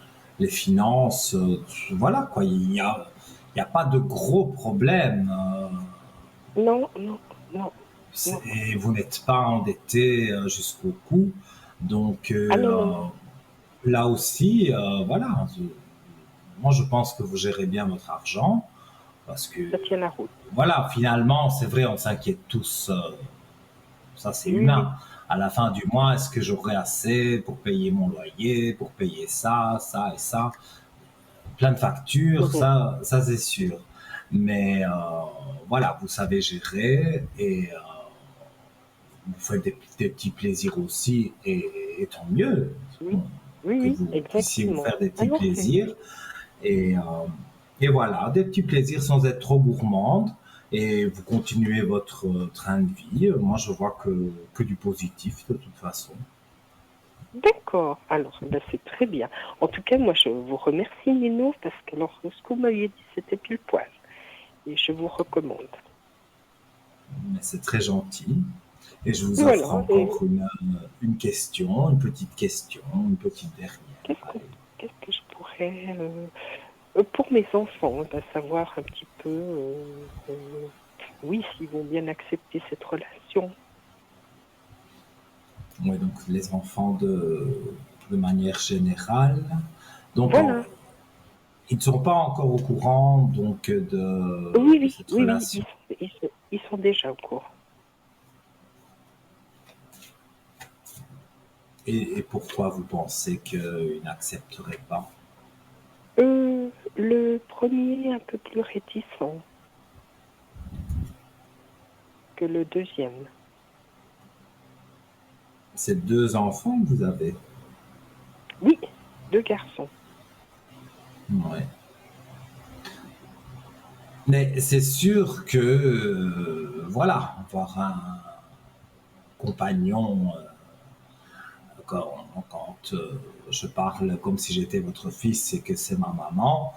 finances, voilà quoi, il y a pas de gros problèmes. Non, non, non, non. Et vous n'êtes pas endetté jusqu'au cou. Donc, Ah non, non, non. là aussi, voilà, moi je pense que vous gérez bien votre argent parce que, Ça tient la route. voilà, finalement, c'est vrai, on s'inquiète tous. Ça, c'est Oui, oui. humain. À la fin du mois, est-ce que j'aurai assez pour payer mon loyer, pour payer ça, ça et ça? Plein de factures, Mhm. ça c'est sûr. Mais voilà, vous savez gérer et vous faites des petits plaisirs aussi et tant mieux Oui, oui, que oui, vous puissiez vous exactement. faire des petits Alors, c'est... plaisirs. Et, euh, et voilà, des petits plaisirs sans être trop gourmande. Et vous continuez votre train de vie. Moi, je vois que du positif de toute façon. D'accord. Alors, ben, c'est très bien. En tout cas, moi, je vous remercie, Nino, parce que alors, ce que vous m'aviez dit, c'était pile poil. Et je vous recommande. Mais c'est très gentil. Et je vous offre Voilà. Et encore une question, une petite question, une petite dernière. qu'est-ce que, Allez. qu'est-ce que je pourrais, pour mes enfants, savoir un petit peu, oui, s'ils vont bien accepter cette relation. Oui, donc les enfants de manière générale. Donc, Voilà. ils ne sont pas encore au courant donc Oui, de oui, cette oui, oui, relation. ils sont déjà au courant. Et pourquoi vous pensez qu'ils n'accepteraient pas? Le premier un peu plus réticent que le deuxième. C'est deux enfants que vous avez? Oui, 2 garçons. Ouais. Mais c'est sûr que, voilà, avoir un compagnon, quand je parle comme si j'étais votre fils et que c'est ma maman,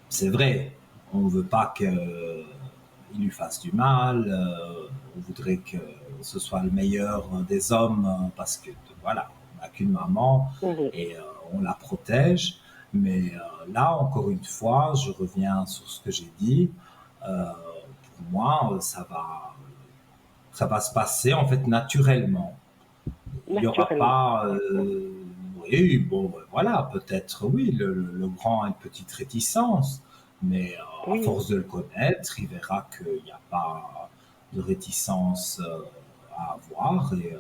c'est vrai, on ne veut pas qu'il lui fasse du mal, on voudrait que ce soit le meilleur des hommes parce que, voilà, on n'a qu'une maman Mhm. et on la protège. Mais là, encore une fois, je reviens sur ce que j'ai dit. Pour moi, ça va se passer en fait naturellement. Il n'y aura Naturellement. pas, D'accord. oui, bon, voilà, peut-être, oui, le grand a une petite réticence, mais à Oui, force de le connaître, il verra qu'il n'y a pas de réticence à avoir. Et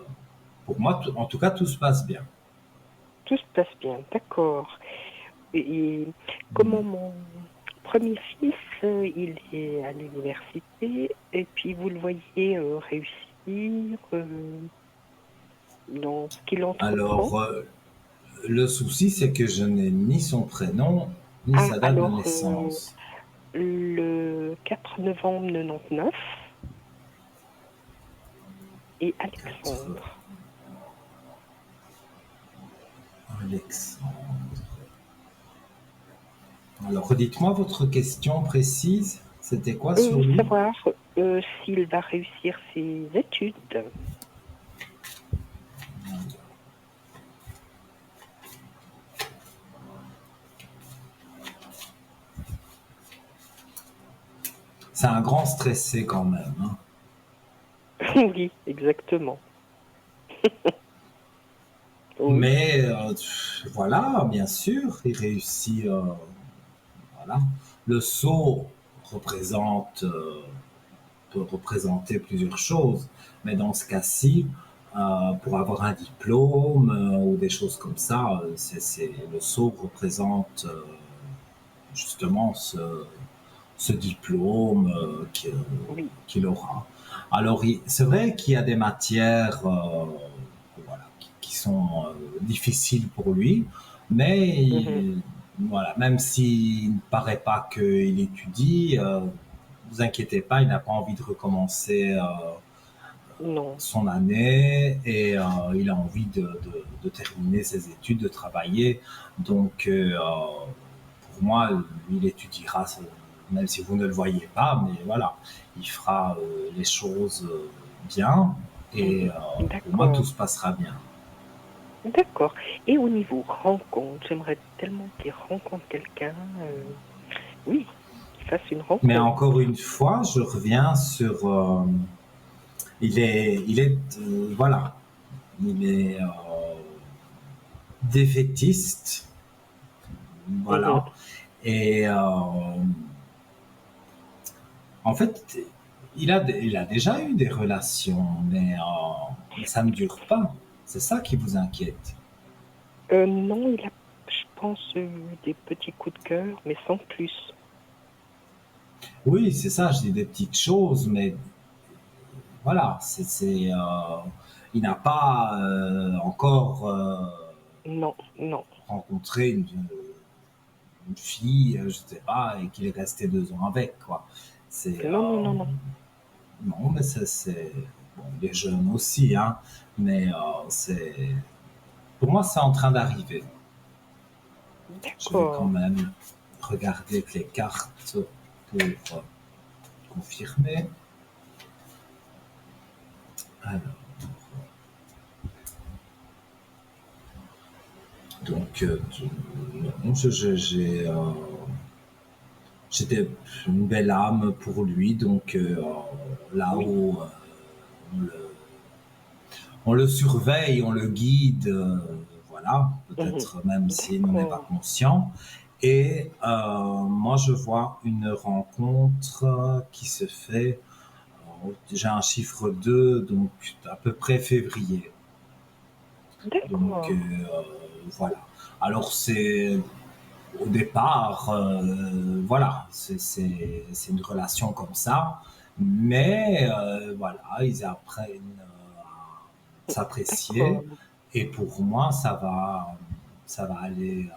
pour moi, en tout cas, tout se passe bien. tout se passe bien. D'accord. Et comment mon premier fils, il est à l'université, et puis vous le voyez réussir dans ce qu'il entreprend. Alors, le souci, c'est que je n'ai ni son prénom, ni Ah, sa date de alors, naissance. le 4 novembre 99 et 4 Alexandre. Alexandre. Alors, redites-moi votre question précise. C'était quoi sur lui? Savoir s'il va réussir ses études. C'est un grand stressé quand même, hein. Oui, exactement. Oui. Mais voilà, bien sûr, il réussit. Voilà. Le sceau représente, peut représenter plusieurs choses, mais dans ce cas-ci, pour avoir un diplôme ou des choses comme ça, le sceau représente justement ce diplôme Oui. qu'il aura. Alors, c'est vrai qu'il y a des matières voilà, qui sont difficiles pour lui, mais Mhm. voilà, même s'il ne paraît pas qu'il étudie, ne vous inquiétez pas, il n'a pas envie de recommencer Non, son année et il a envie de terminer ses études, de travailler. Donc, pour moi, lui, il étudiera, même si vous ne le voyez pas, mais voilà, il fera les choses bien et mhm. pour moi, tout D'accord. se passera bien. D'accord. Et au niveau rencontre, j'aimerais tellement qu'il rencontre quelqu'un. Oui, qu'il fasse une Mais rencontre. encore une fois, je reviens sur, voilà, il est défaitiste, Mhm. voilà, et en fait, il a déjà eu des relations, mais ça ne dure pas. C'est ça qui vous inquiète. Non, il a, je pense, eu des petits coups de cœur, mais sans plus. Oui, c'est ça, je dis des petites choses, mais voilà, il n'a pas encore Non, non. rencontré une fille, je sais pas, et qu'il est resté 2 ans avec, quoi. C'est, Non, non, non, non. non, mais bon, il est jeune aussi, hein, mais pour moi, c'est en train d'arriver. Je vais quand D'accord. même regarder les cartes pour confirmer. Alors, donc, non, j'étais une belle âme pour lui, donc Oui. là-haut, on le, on le surveille, on le guide, voilà, Mhm. peut-être même s'il n'en est pas D'accord. conscient. Et moi, je vois une rencontre qui se fait, j'ai un chiffre 2, donc à peu près février. Donc D'accord. voilà. Alors c'est au départ, voilà, c'est une relation comme ça, mais voilà, ils apprennent à D'accord. s'apprécier, et pour moi, ça va aller,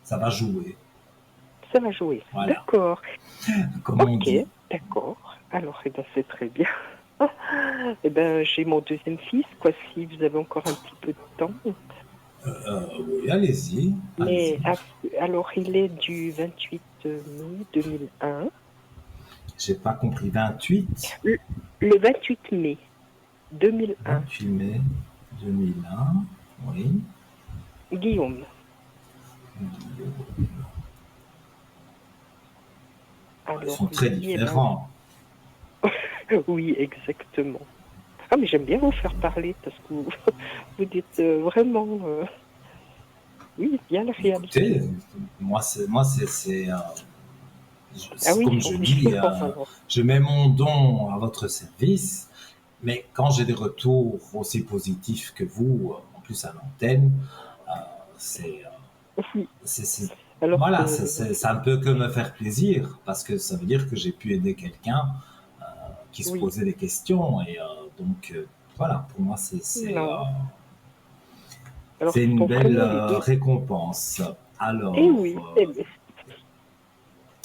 ça va jouer, Ça va jouer. voilà, D'accord. comme on Ok. dit. D'accord. Alors, eh ben, c'est très bien. Eh ben, j'ai mon deuxième fils, quoi, si vous avez encore un petit peu de temps. Oui, allez-y, allez-y. Mais alors, il est du 28 mai 2001. J'ai pas compris, 28, Le, le 28 mai 2001. 28 mai 2001, oui. Guillaume. Ils sont Alors, très lui, eh ben, différents. oui, exactement. Ah, mais j'aime bien vous faire parler parce que vous, vous dites vraiment, oui, bien le réaliser. Écoutez, Ah oui, comme je dis, compliment alors. je mets mon don à votre service, mais quand j'ai des retours aussi positifs que vous, en plus à l'antenne, c'est, Oui, c'est, alors voilà, ça ne peut que me faire plaisir, parce que ça veut dire que j'ai pu aider quelqu'un qui se oui, posait des questions, et donc voilà, pour moi non. Alors, c'est ce une sont belle vraiment les deux. récompense. Eh Alors, oui, eh ben,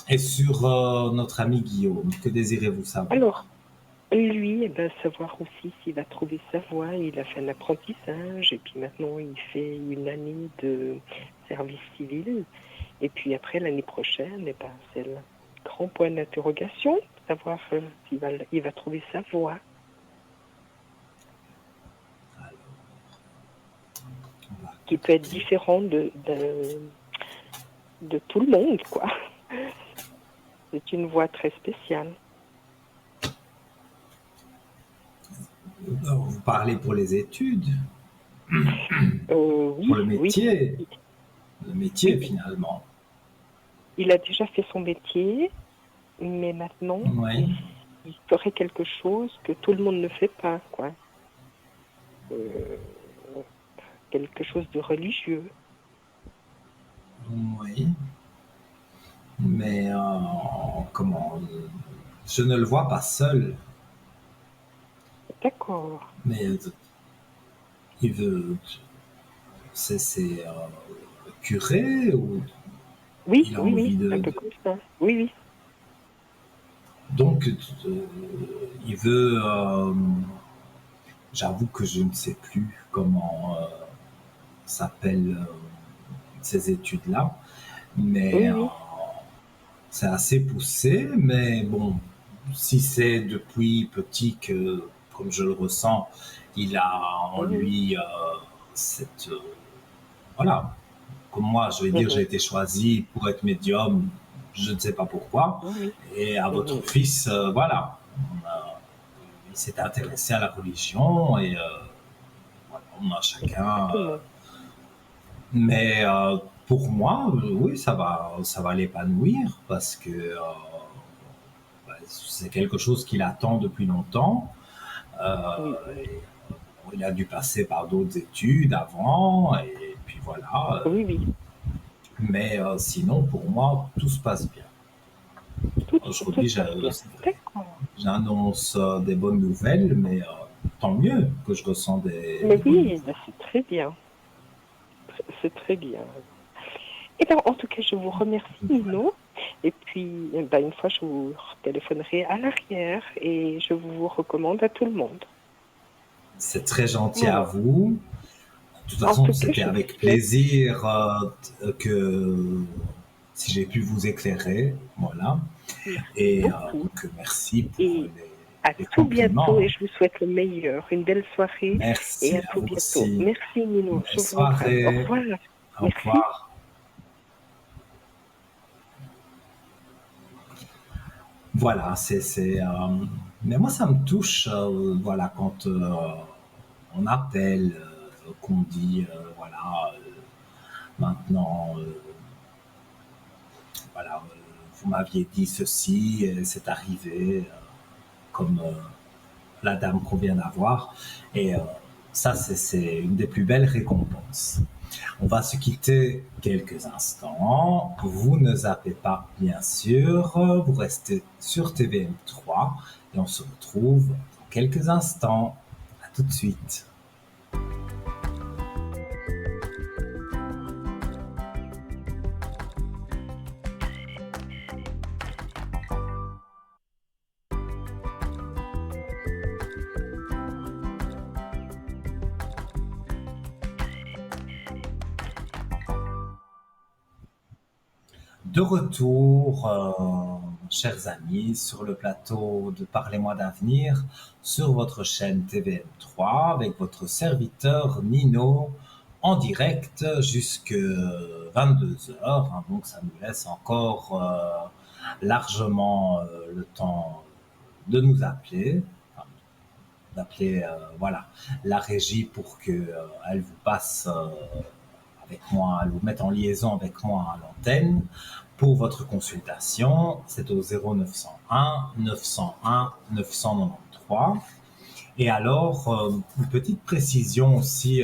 et sur notre ami Guillaume, que désirez-vous savoir? alors, lui, eh ben, savoir aussi s'il va trouver sa voie. Il a fait un apprentissage et puis maintenant il fait une année de service civil. Et puis après, l'année prochaine, eh ben, c'est le grand point d'interrogation, savoir il va trouver sa voie. On va Qui peut être écouter. différent de tout le monde, quoi. C'est une voie très spéciale. Vous parlez pour les études, pour Oui, oui, le métier oui. finalement. Il a déjà fait son métier, mais maintenant, Oui, il ferait quelque chose que tout le monde ne fait pas, quoi. Euh, quelque chose de religieux. oui, mais comment je ne le vois pas seul, D'accord. mais il veut, c'est curé, ou Oui, il a oui, envie oui, un peu comme ça. Oui, oui. donc il veut. J'avoue que je ne sais plus comment s'appellent ces études-là, mais Oui, oui. c'est assez poussé, mais bon, si c'est depuis petit que, comme je le ressens, il a en Oui, oui. lui cette... voilà, comme moi, je vais dire, j'ai Mhm. été choisi pour être médium, je ne sais pas pourquoi, Oui, et à oui. votre Mhm. fils, voilà, il s'est intéressé à la religion, et voilà, on a chacun... Exactement. mais pour moi, oui, ça va l'épanouir, parce que c'est quelque chose qu'il attend depuis longtemps. Oui, Euh, oui. il a dû passer par d'autres études avant, et puis voilà. Oui, oui. Mais sinon, pour moi, tout se passe bien. Tout Aujourd'hui, se passe bien. c'est vrai, D'accord. j'annonce des bonnes nouvelles, mais tant mieux que je ressens Mais des bonnes oui, nouvelles. ben, c'est très bien. C'est très bien. Et ben, en tout cas, je vous remercie, Voilà. Nino. Et puis, eh ben, une fois, je vous téléphonerai à l'arrière et je vous recommande à tout le monde. C'est très gentil à Voilà. vous. De toute En façon, tout cas, c'était je vous avec souhaite plaisir que si j'ai pu vous éclairer, voilà. merci Et beaucoup. donc merci pour Et, les À Les tout bientôt compliments. et je vous souhaite le meilleur. Une belle soirée et Merci à à tout vous bientôt. aussi. Merci Nino, Belle je vous embrasse. Au soirée. revoir. Au Merci. revoir. Voilà, mais moi, ça me touche, voilà, quand on appelle, qu'on dit, voilà, maintenant, voilà, vous m'aviez dit ceci, et c'est arrivé, comme la dame qu'on vient d'avoir. Et ça, c'est une des plus belles récompenses. On va se quitter quelques instants. Vous ne zappez pas, bien sûr. Vous restez sur TVM3 et on se retrouve dans quelques instants. À tout de suite. De retour, chers amis, sur le plateau de Parlez-moi d'avenir, sur votre chaîne TVM3, avec votre serviteur Nino, en direct jusque 22 heures. Hein, donc ça nous laisse encore largement le temps de nous appeler, enfin, d'appeler voilà, la régie pour qu'elle vous passe avec moi, elle vous mette en liaison avec moi à l'antenne. Pour votre consultation, c'est au 0901 901 993. Et alors, une petite précision aussi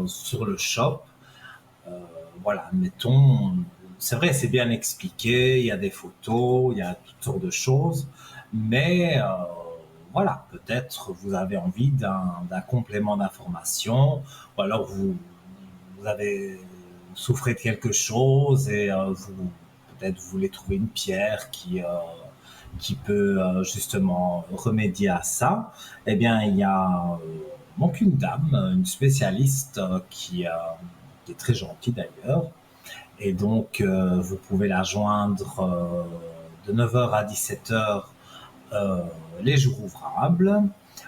sur le shop. Voilà, mettons, c'est vrai, c'est bien expliqué, il y a des photos, il y a toutes sortes de choses, mais voilà, peut-être vous avez envie d'un complément d'information, ou alors vous avez souffrez de quelque chose et vous peut-être vous voulez trouver une pierre qui peut justement remédier à ça. Eh bien, il y a donc une dame, une spécialiste qui est très gentille d'ailleurs. Et donc, vous pouvez la joindre de 9h à 17h les jours ouvrables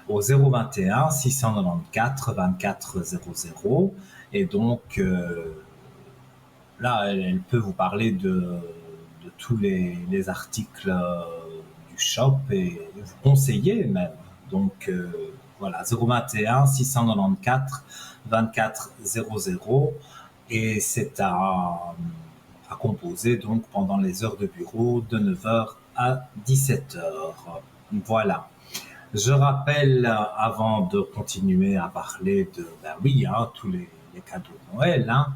au 021 694 24 00. Et donc, là, elle peut vous parler de tous les articles du shop et vous conseiller même. Donc, voilà, 021 694 24 00. Et c'est à composer donc pendant les heures de bureau de 9h à 17h. Voilà. Je rappelle, avant de continuer à parler de, ben oui, hein, tous les cadeaux de Noël, hein,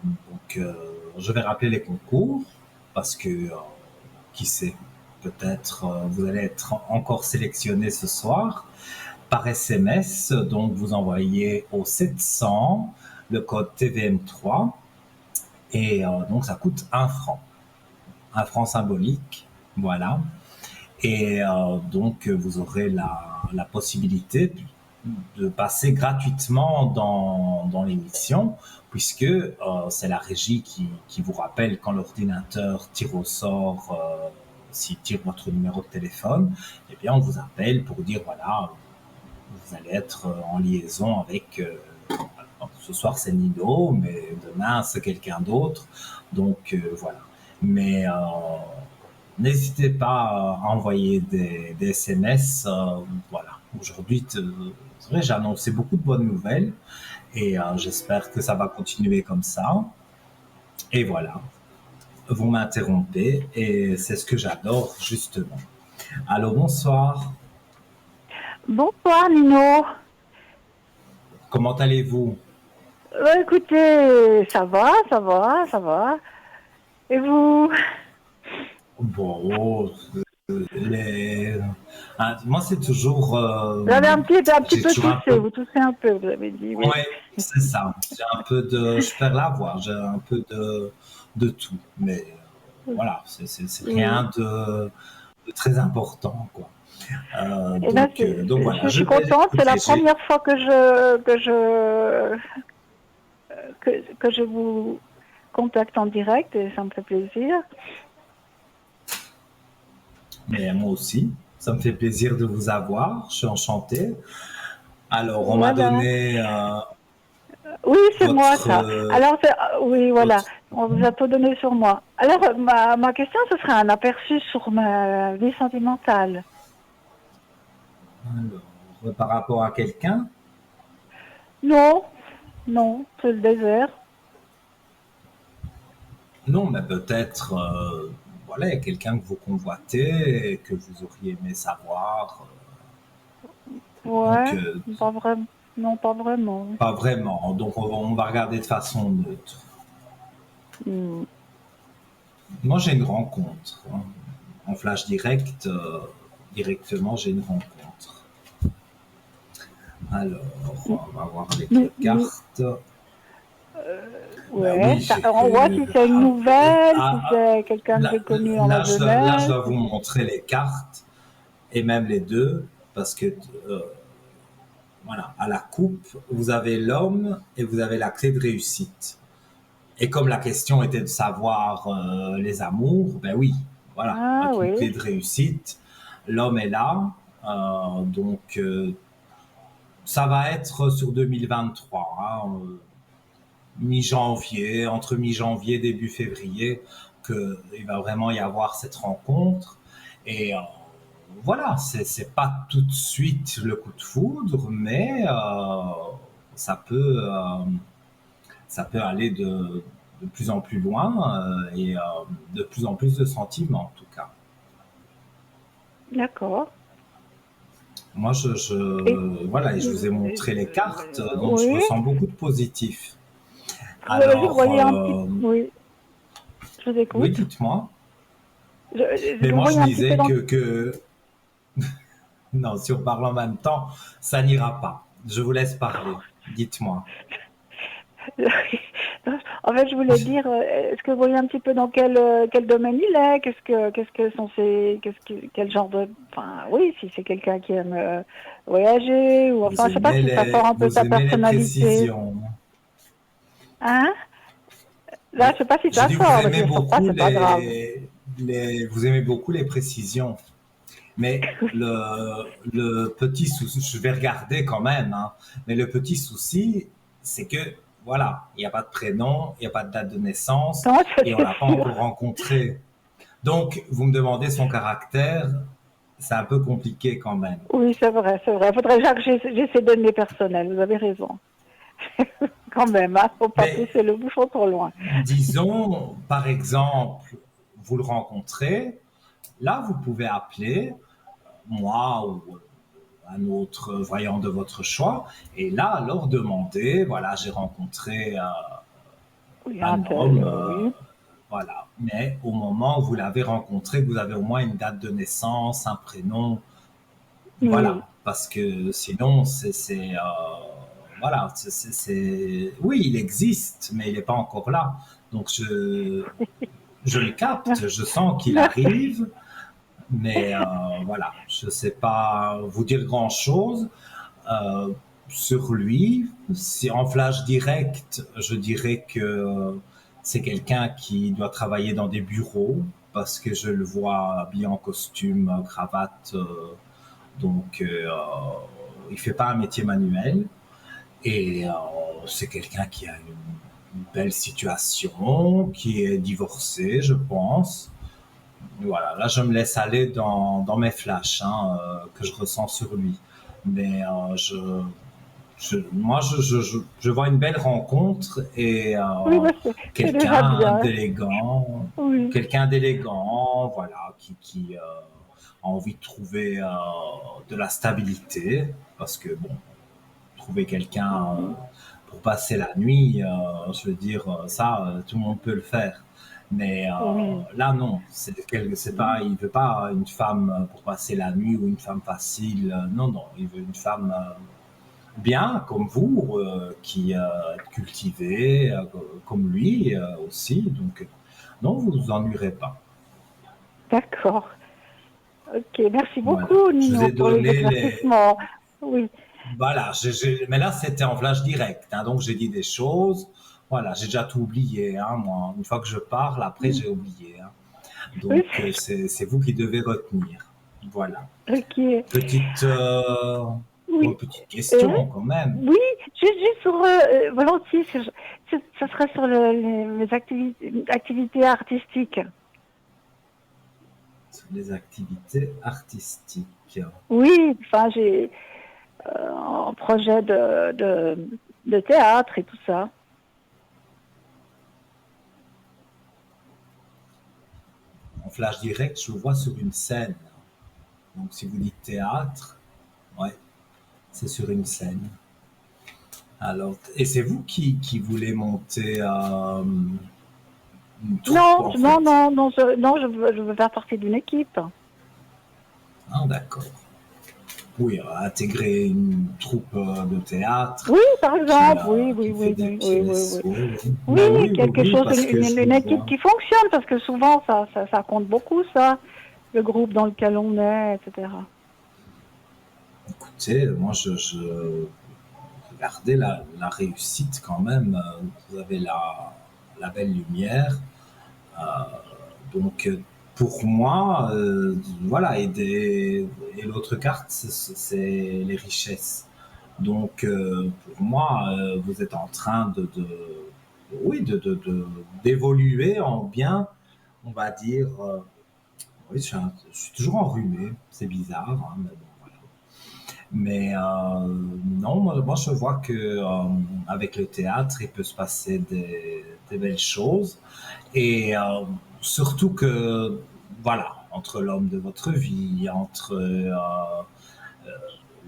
donc je vais rappeler les concours parce que, qui sait, peut-être vous allez être encore sélectionné ce soir par SMS. Donc vous envoyez au 700 le code TVM3 et donc ça coûte 1 franc symbolique, voilà. Et donc vous aurez la possibilité de passer gratuitement dans l'émission, puisque c'est la régie qui vous rappelle quand l'ordinateur tire au sort, s'il tire votre numéro de téléphone, eh bien on vous appelle pour dire voilà, vous allez être en liaison avec ce soir c'est Nino, mais demain c'est quelqu'un d'autre. Donc voilà. Mais n'hésitez pas à envoyer des SMS. Voilà. Aujourd'hui, c'est vrai, j'ai annoncé beaucoup de bonnes nouvelles et j'espère que ça va continuer comme ça. Et voilà. Vous m'interrompez et c'est ce que j'adore justement. Allô, bonsoir. Bonsoir Nino. Comment allez-vous? Écoutez, ça va, ça va, ça va. Et vous? Bon, moi c'est toujours. Vous avez un petit J'ai peu toujours un toussé, peu. vous toussez un peu, vous avez dit, oui. Ouais, c'est ça. J'ai un peu de. Je perds la voix. J'ai un peu de tout, mais voilà, c'est rien de très important, quoi. Et là, Donc voilà, je je suis vais contente, c'est la écouter. première fois que je vous contacte en direct et ça me fait plaisir. Mais moi aussi. Ça me fait plaisir de vous avoir. Je suis enchanté. Alors, on m'a Voilà. donné Oui, c'est moi votre, ça. Alors, oui, voilà. votre. On vous a tout donné sur moi. Alors, ma question, ce serait un aperçu sur ma vie sentimentale. Alors, par rapport à quelqu'un? Non, non, c'est le désert. Non, mais peut-être, voilà, il y a quelqu'un que vous convoitez et que vous auriez aimé savoir. Donc, Ouais, pas vraiment. Non, pas vraiment. pas vraiment. Donc, on va regarder de façon neutre. Hmm. Moi, j'ai une rencontre, hein. En flash direct, directement, j'ai une rencontre. Alors, on va voir avec les cartes. Ben Ouais, oui, j'ai on voit si c'est une nouvelle, si ah, c'est quelqu'un que j'ai connu dans la là, je jeunesse. dois vous montrer les cartes, et même les deux, parce que, voilà, à la coupe, vous avez l'homme et vous avez la clé de réussite. Et comme la question était de savoir les amours, ben oui, voilà, Ah avec une clé oui, de réussite, l'homme est là, donc ça va être sur 2023, hein, mi-janvier, entre mi-janvier et début février, qu'il va vraiment y avoir cette rencontre. Et voilà, c'est pas tout de suite le coup de foudre, mais ça peut, euh, ça peut aller de plus en plus loin et de plus en plus de sentiments, en tout cas. d'accord. Moi, Et, voilà, et je vous ai montré les cartes, donc je oui, ressens beaucoup de positif. je Alors, voyais un petit... Oui, je vous oui, écoute. dites-moi. Je Mais vous moi, je voyais un petit peu disais dans... que non, si on parle en même temps, ça n'ira pas. Je vous laisse parler. Dites-moi. En fait, je voulais dire, est-ce que vous voyez un petit peu dans quel domaine il est? Qu'est-ce que sont ses, quel genre de, enfin, oui, si c'est quelqu'un qui aime voyager ou, enfin, je sais pas si ça sort un peu de Vous sa aimez les personnalité. précisions. Hein? Là, Oui. je sais pas si Je ça dis, sort, mais si ça sort pas, c'est pas grave. vous aimez beaucoup les précisions. Mais le petit souci, je vais regarder quand même, hein, mais le petit souci, c'est que, voilà, il n'y a pas de prénom, il n'y a pas de date de naissance, Non, ça et on c'est l'a pas sûr. encore rencontré. Donc, vous me demandez son caractère, c'est un peu compliqué quand même. Oui, c'est vrai, c'est vrai. Faudrait déjà que j'ai ces données personnelles. Vous avez raison. Quand même, hein, faut pas Mais pousser le bouchon trop loin. disons, par exemple, vous le rencontrez, là, vous pouvez appeler moi ou un autre voyant de votre choix, et là, alors demander, voilà, j'ai rencontré Oui, un un tel, homme, oui. voilà, mais au moment où vous l'avez rencontré, vous avez au moins une date de naissance, un prénom, Oui. voilà, parce que sinon, voilà, oui, il existe, mais il n'est pas encore là. Donc, je le capte, je sens qu'il Merci. arrive, mais voilà, je ne sais pas vous dire grand-chose euh, sur lui. Si en flash direct, je dirais que c'est quelqu'un qui doit travailler dans des bureaux parce que je le vois habillé en costume, cravate, donc il fait pas un métier manuel et c'est quelqu'un qui a une belle situation, qui est divorcé, je pense. Voilà, là je me laisse aller dans mes flashs hein, que je ressens sur lui. Mais moi je vois une belle rencontre et Oui, bah, c'est déjà bien. Oui. quelqu'un d'élégant, voilà, qui a envie de trouver de la stabilité, parce que bon, trouver quelqu'un Mhm. pour passer la nuit, je veux dire, ça, tout le monde peut le faire. Mais Oui. là, non, c'est pas, il veut pas une femme pour passer la nuit ou une femme facile. Non, non, il veut une femme bien comme vous, qui est cultivée, comme lui aussi. Donc, non, vous vous ennuierez pas. D'accord. Ok, merci Voilà. beaucoup, Je vous Nino, ai pour les donné les, éclaircissements. Oui. voilà, mais là c'était en flash direct, hein, donc j'ai dit des choses. Voilà, j'ai déjà tout oublié, hein, moi. Une fois que je parle, après j'ai oublié, hein. Oui, Donc c'est vous qui devez retenir. Voilà. Ok. Petite, Oui. petite question quand même. Oui, juste sur volontiers, ce serait sur les activités artistiques. Sur les activités artistiques. Oui, enfin j'ai un projet de théâtre et tout ça. En flash direct, je vous vois sur une scène. Donc si vous dites théâtre, ouais, c'est sur une scène. Alors, et c'est vous qui voulez monter une troupe Non, en fait? non, je veux faire partie d'une équipe. Ah, d'accord. Oui, intégrer une troupe de théâtre Oui, par exemple, qui fait des pièces. Oui, oui. Ben Oui, quelque chose, parce que je une vous équipe vois. qui fonctionne, parce que souvent ça compte beaucoup, ça, le groupe dans lequel on est, etc. Écoutez, moi je regardais la réussite quand même. Vous avez la belle lumière. Euh, donc pour moi, voilà, et l'autre carte, c'est les richesses. Donc pour moi, vous êtes en train oui, d'évoluer en bien, on va dire. Oui, je suis toujours enrhumé, c'est bizarre, hein, mais bon, voilà. Mais non, moi je vois que avec le théâtre, il peut se passer des belles choses. Et surtout que, voilà, entre l'homme de votre vie, entre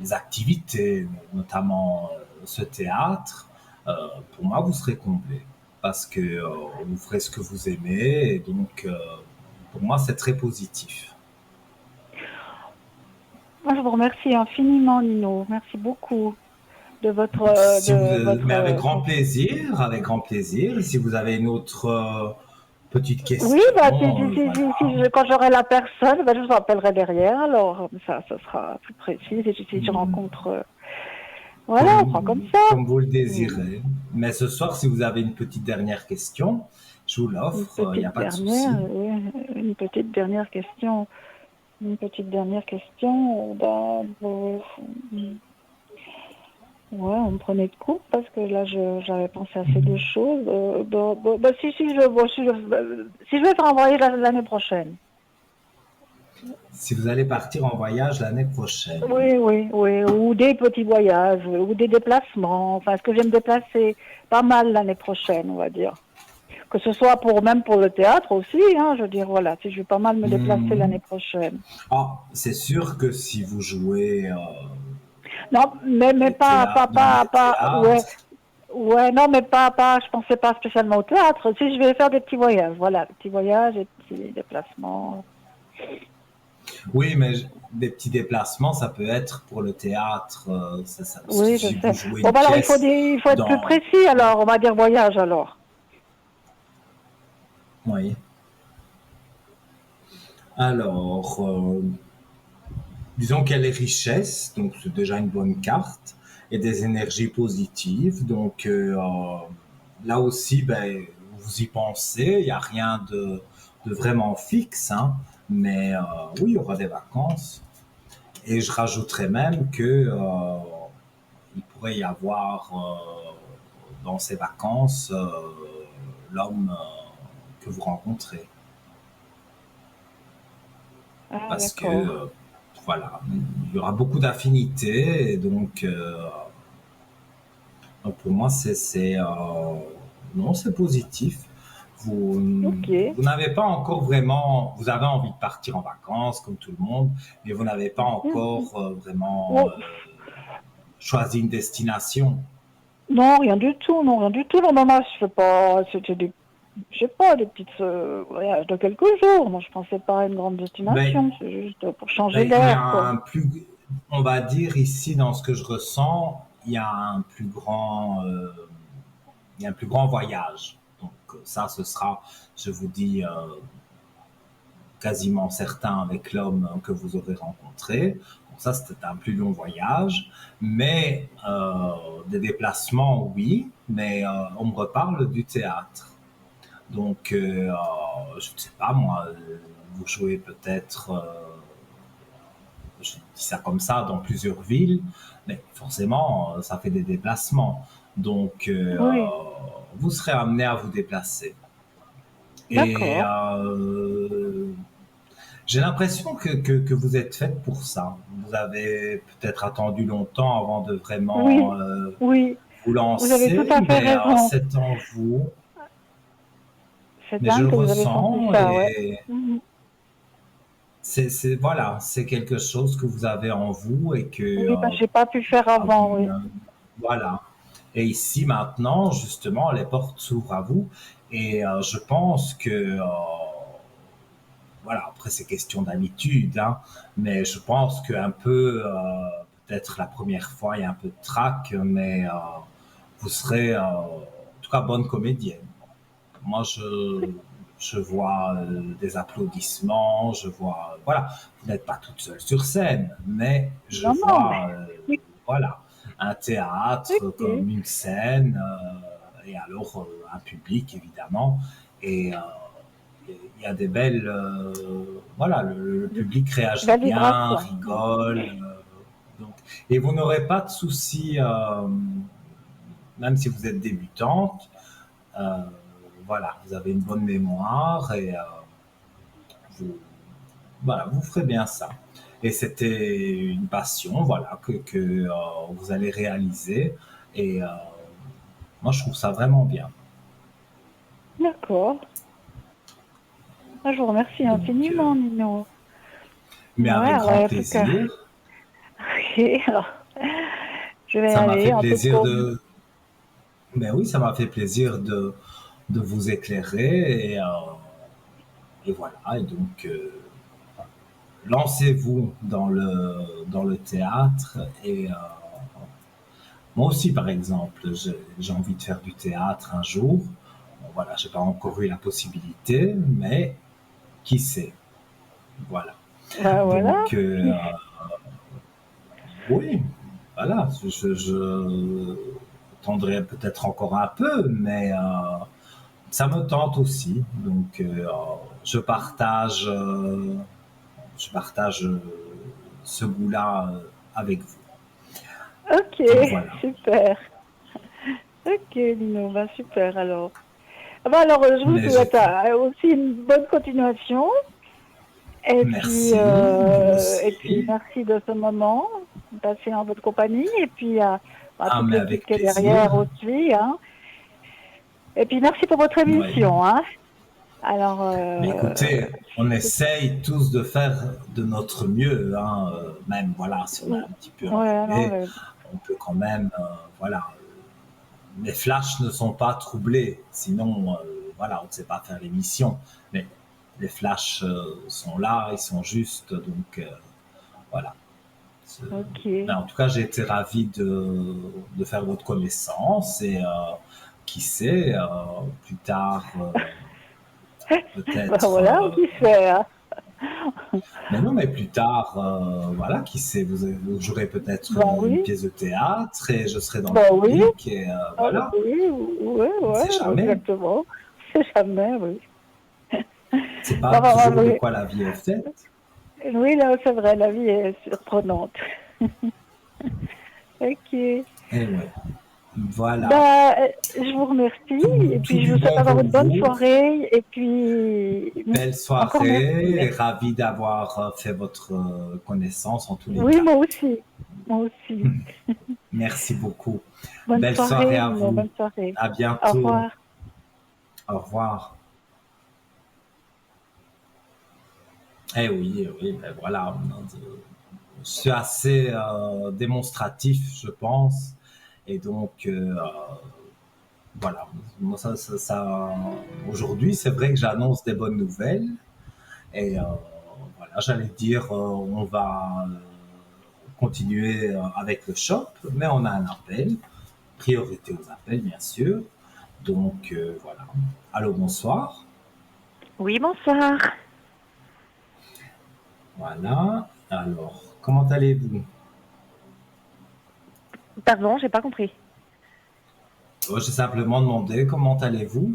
les activités, notamment ce théâtre, pour moi, vous serez comblé. Parce que vous ferez ce que vous aimez. Et donc, pour moi, c'est très positif. Moi, je vous remercie infiniment, Nino. Merci beaucoup de votre, Mais avec grand plaisir, avec grand plaisir. Si vous avez une autre petite Oui, question, bah, voilà. quand j'aurai la personne, bah, je vous rappellerai derrière. Alors, ça sera plus précis. Et si je rencontre, voilà, on prend comme ça. Comme vous le Hmm. désirez. Mais ce soir, si vous avez une petite dernière question, je vous Une l'offre, il n'y a petite pas de dernière, souci. oui, une petite dernière question. Une petite dernière question. Bah, ouais, on me prenait de court parce que là, j'avais pensé à ces deux choses. Si je vais faire un voyage l'année prochaine. Si vous allez partir en voyage l'année prochaine, Oui, ou des petits voyages, ou des déplacements. Enfin, est-ce que je vais me déplacer pas mal l'année prochaine, on va dire. Que ce soit même pour le théâtre aussi, hein, je veux dire, voilà, si je vais pas mal me déplacer hmm. l'année prochaine. Ah, c'est sûr que si vous jouez Non, mais dans des ouais, théâtres, ouais, non, mais je pensais pas spécialement au théâtre. Si je vais faire des petits voyages, voilà, des petits voyages et des petits déplacements. oui, mais des petits déplacements, ça peut être pour le théâtre. Oui, je Si vous sais. jouez Bon, une bah alors pièce il faut être plus dans, précis, alors, on va dire voyage, alors. oui. Alors, disons qu'il y a les richesses, donc c'est déjà une bonne carte, et des énergies positives. Donc là aussi, ben, vous y pensez, il n'y a rien de vraiment fixe, hein, mais oui, il y aura des vacances. Et je rajouterais même que il pourrait y avoir dans ces vacances l'homme que vous rencontrez. Ah, Parce que d'accord. voilà, il y aura beaucoup d'affinités et donc pour moi c'est non, c'est positif. Ok. Vous n'avez pas encore vraiment, vous avez envie de partir en vacances comme tout le monde, mais vous n'avez pas encore vraiment Oh, choisi une destination. non, rien du tout, non, rien du tout. Non, maman, je fais pas, c'était je sais pas, des petites voyages de quelques jours. Moi, je pensais pas à une grande Ben, destination. C'est juste pour changer ben, il y a d'air, quoi. un plus, on va dire ici dans ce que je ressens, il y a un plus grand voyage. Donc ça, ce sera, je vous dis, quasiment certain avec l'homme que vous aurez rencontré. Donc ça, c'était un plus long voyage. Mais des déplacements, oui. Mais on me reparle du théâtre. Donc, je ne sais pas, moi, vous jouez peut-être je dis ça comme ça, dans plusieurs villes, mais forcément, ça fait des déplacements. Donc, Oui, vous serez amené à vous déplacer. Et d'accord. j'ai l'impression que vous êtes faite pour ça. Vous avez peut-être attendu longtemps avant de vraiment Oui, oui, vous vous avez tout lancer, à fait mais raison. c'est en vous. C'est Mais je dingue le que vous avez senti ressens ça, ouais. et Mhm. voilà, c'est quelque chose que vous avez en vous et que Oui, ben, j'ai pas pu faire voilà, avant, oui. voilà. Et ici maintenant, justement, les portes s'ouvrent à vous et je pense que voilà, après c'est question d'habitude, hein, mais je pense qu'un peu, peut-être la première fois, il y a un peu de trac, mais vous serez en tout cas bonne comédienne. Moi, je vois des applaudissements, je vois, voilà, vous n'êtes pas toute seule sur scène, mais je Non, non, mais vois, voilà, un théâtre ok. comme une scène, et alors un public évidemment, et il y a des belles, voilà, le public réagit Belle bien, vibration. rigole, donc, et vous n'aurez pas de soucis, même si vous êtes débutante. Euh, voilà, vous avez une bonne mémoire et vous, voilà, vous ferez bien ça. Et c'était une passion, voilà, que vous allez réaliser. Et moi, je trouve ça vraiment bien. D'accord. Ah, je vous remercie Donc, infiniment, Nino. mais Ouais, avec alors, grand en tout cas, plaisir. ok, alors, je vais Ça m'a aller fait en toute plaisir com. de, mais oui, ça m'a fait plaisir de vous éclairer et voilà. Et donc, lancez-vous dans le théâtre et moi aussi, par exemple, j'ai envie de faire du théâtre un jour. Bon, voilà, j'ai pas encore eu la possibilité, mais qui sait. Voilà. Bah voilà. Donc, oui, voilà, je tendrai peut-être encore un peu, mais ça me tente aussi. Donc, je partage ce goût-là avec vous. Ok, Donc voilà. super. Ok, Nino, bah super alors. Ah bah alors, je vous Mais souhaite aussi une bonne continuation. merci, vous Et puis aussi. merci de ce moment passé en votre compagnie. Et puis à Ah, toute mais l'équipe avec qui est plaisir. derrière aussi. Hein. Et puis merci pour votre Oui. émission. Hein. Alors, Mais écoutez, on essaye tous de faire de notre mieux, hein, même voilà, si on a un petit peu ouais, non, enrhumé, on peut quand même, voilà, les flashs ne sont pas troublés, sinon, voilà, on ne sait pas faire l'émission. Mais les flashs sont là, ils sont justes, donc voilà. ok. Mais en tout cas, j'ai été ravi de faire votre connaissance et qui sait, plus tard, Ben peut-être. voilà, qui sait. Hein. Mais non, mais plus tard, voilà, qui sait, vous jouerez peut-être Ben une oui, pièce de théâtre et je serai dans le ben oui, public et voilà, oui, ouais, on ne sait ouais, jamais. exactement. C'est jamais, oui. C'est Ben, pas ben, toujours de oui. quoi la vie est faite. Oui, là, c'est vrai, la vie est surprenante. Ok. Et ouais, voilà. Bah, je vous remercie et Tout puis je du vous souhaite bon encore pour une bonne vous. soirée et puis Belle encore merci. soirée et ravi d'avoir fait votre connaissance en tous les Oui, cas. moi aussi. Moi aussi. Merci beaucoup. Bonne Belle soirée soirée, à Nino, vous. bonne soirée. À Au bientôt. revoir. Au revoir. Eh oui, ben voilà. Je suis assez démonstratif, je pense. Et donc, voilà. Moi, aujourd'hui, c'est vrai que j'annonce des bonnes nouvelles. Et voilà, j'allais dire, on va continuer avec le shop, mais on a un appel. Priorité aux appels, bien sûr. Donc, voilà. Allô, bonsoir. Oui, bonsoir. Voilà. Alors, comment allez-vous? Pardon, j'ai pas compris. J'ai simplement demandé comment allez-vous?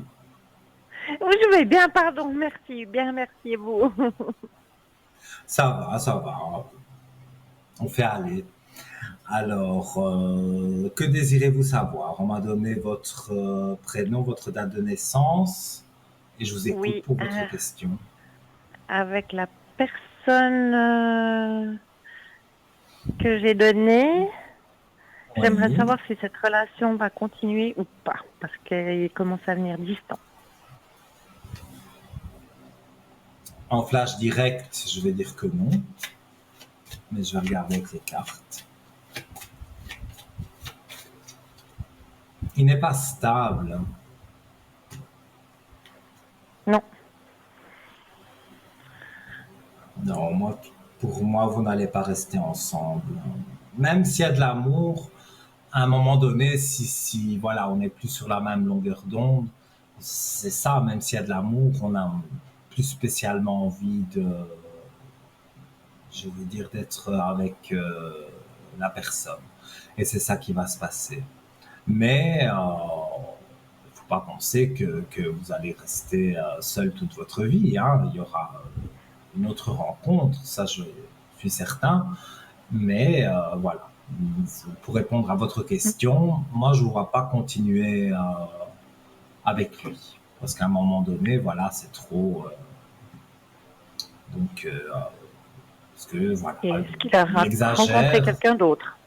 Oui, je vais bien, pardon, merci, bien, merci et vous. Ça va, ça va. On fait aller. Alors, que désirez-vous savoir? On m'a donné votre prénom, votre date de naissance, et je vous écoute Oui, pour votre question. avec la personne que j'ai donnée, j'aimerais Oui. savoir si cette relation va continuer ou pas, parce qu'elle commence à venir distant. En flash direct, je vais dire que non, mais je vais regarder avec les cartes. Il n'est pas stable. Non. Non, pour moi, vous n'allez pas rester ensemble. Même s'il y a de l'amour, à un moment donné, si voilà, on n'est plus sur la même longueur d'onde, c'est ça, même s'il y a de l'amour, on a plus spécialement envie je veux dire, d'être avec la personne. Et c'est ça qui va se passer. Mais il ne faut pas penser que vous allez rester seul toute votre vie. Hein. Il y aura une autre rencontre, ça je suis certain. Mais voilà, pour répondre à votre question, moi je ne vous vois pas continuer avec lui. Parce qu'à un moment donné, voilà, c'est trop. Donc, parce que voilà, Et est-ce qu'il a rencontré exagère. quelqu'un d'autre?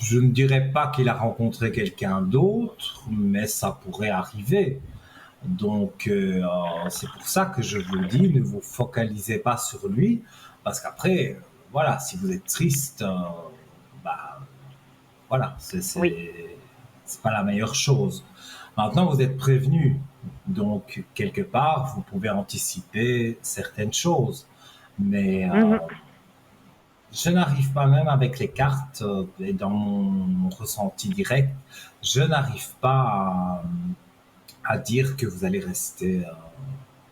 Je ne dirais pas qu'il a rencontré quelqu'un d'autre, mais ça pourrait arriver. Donc, c'est pour ça que je vous dis, ne vous focalisez pas sur lui, parce qu'après, voilà, si vous êtes triste, bah, voilà, Oui. c'est pas la meilleure chose. Maintenant, vous êtes prévenu, donc quelque part, vous pouvez anticiper certaines choses, mais je n'arrive pas, même avec les cartes et dans mon ressenti direct, je n'arrive pas à dire que vous allez rester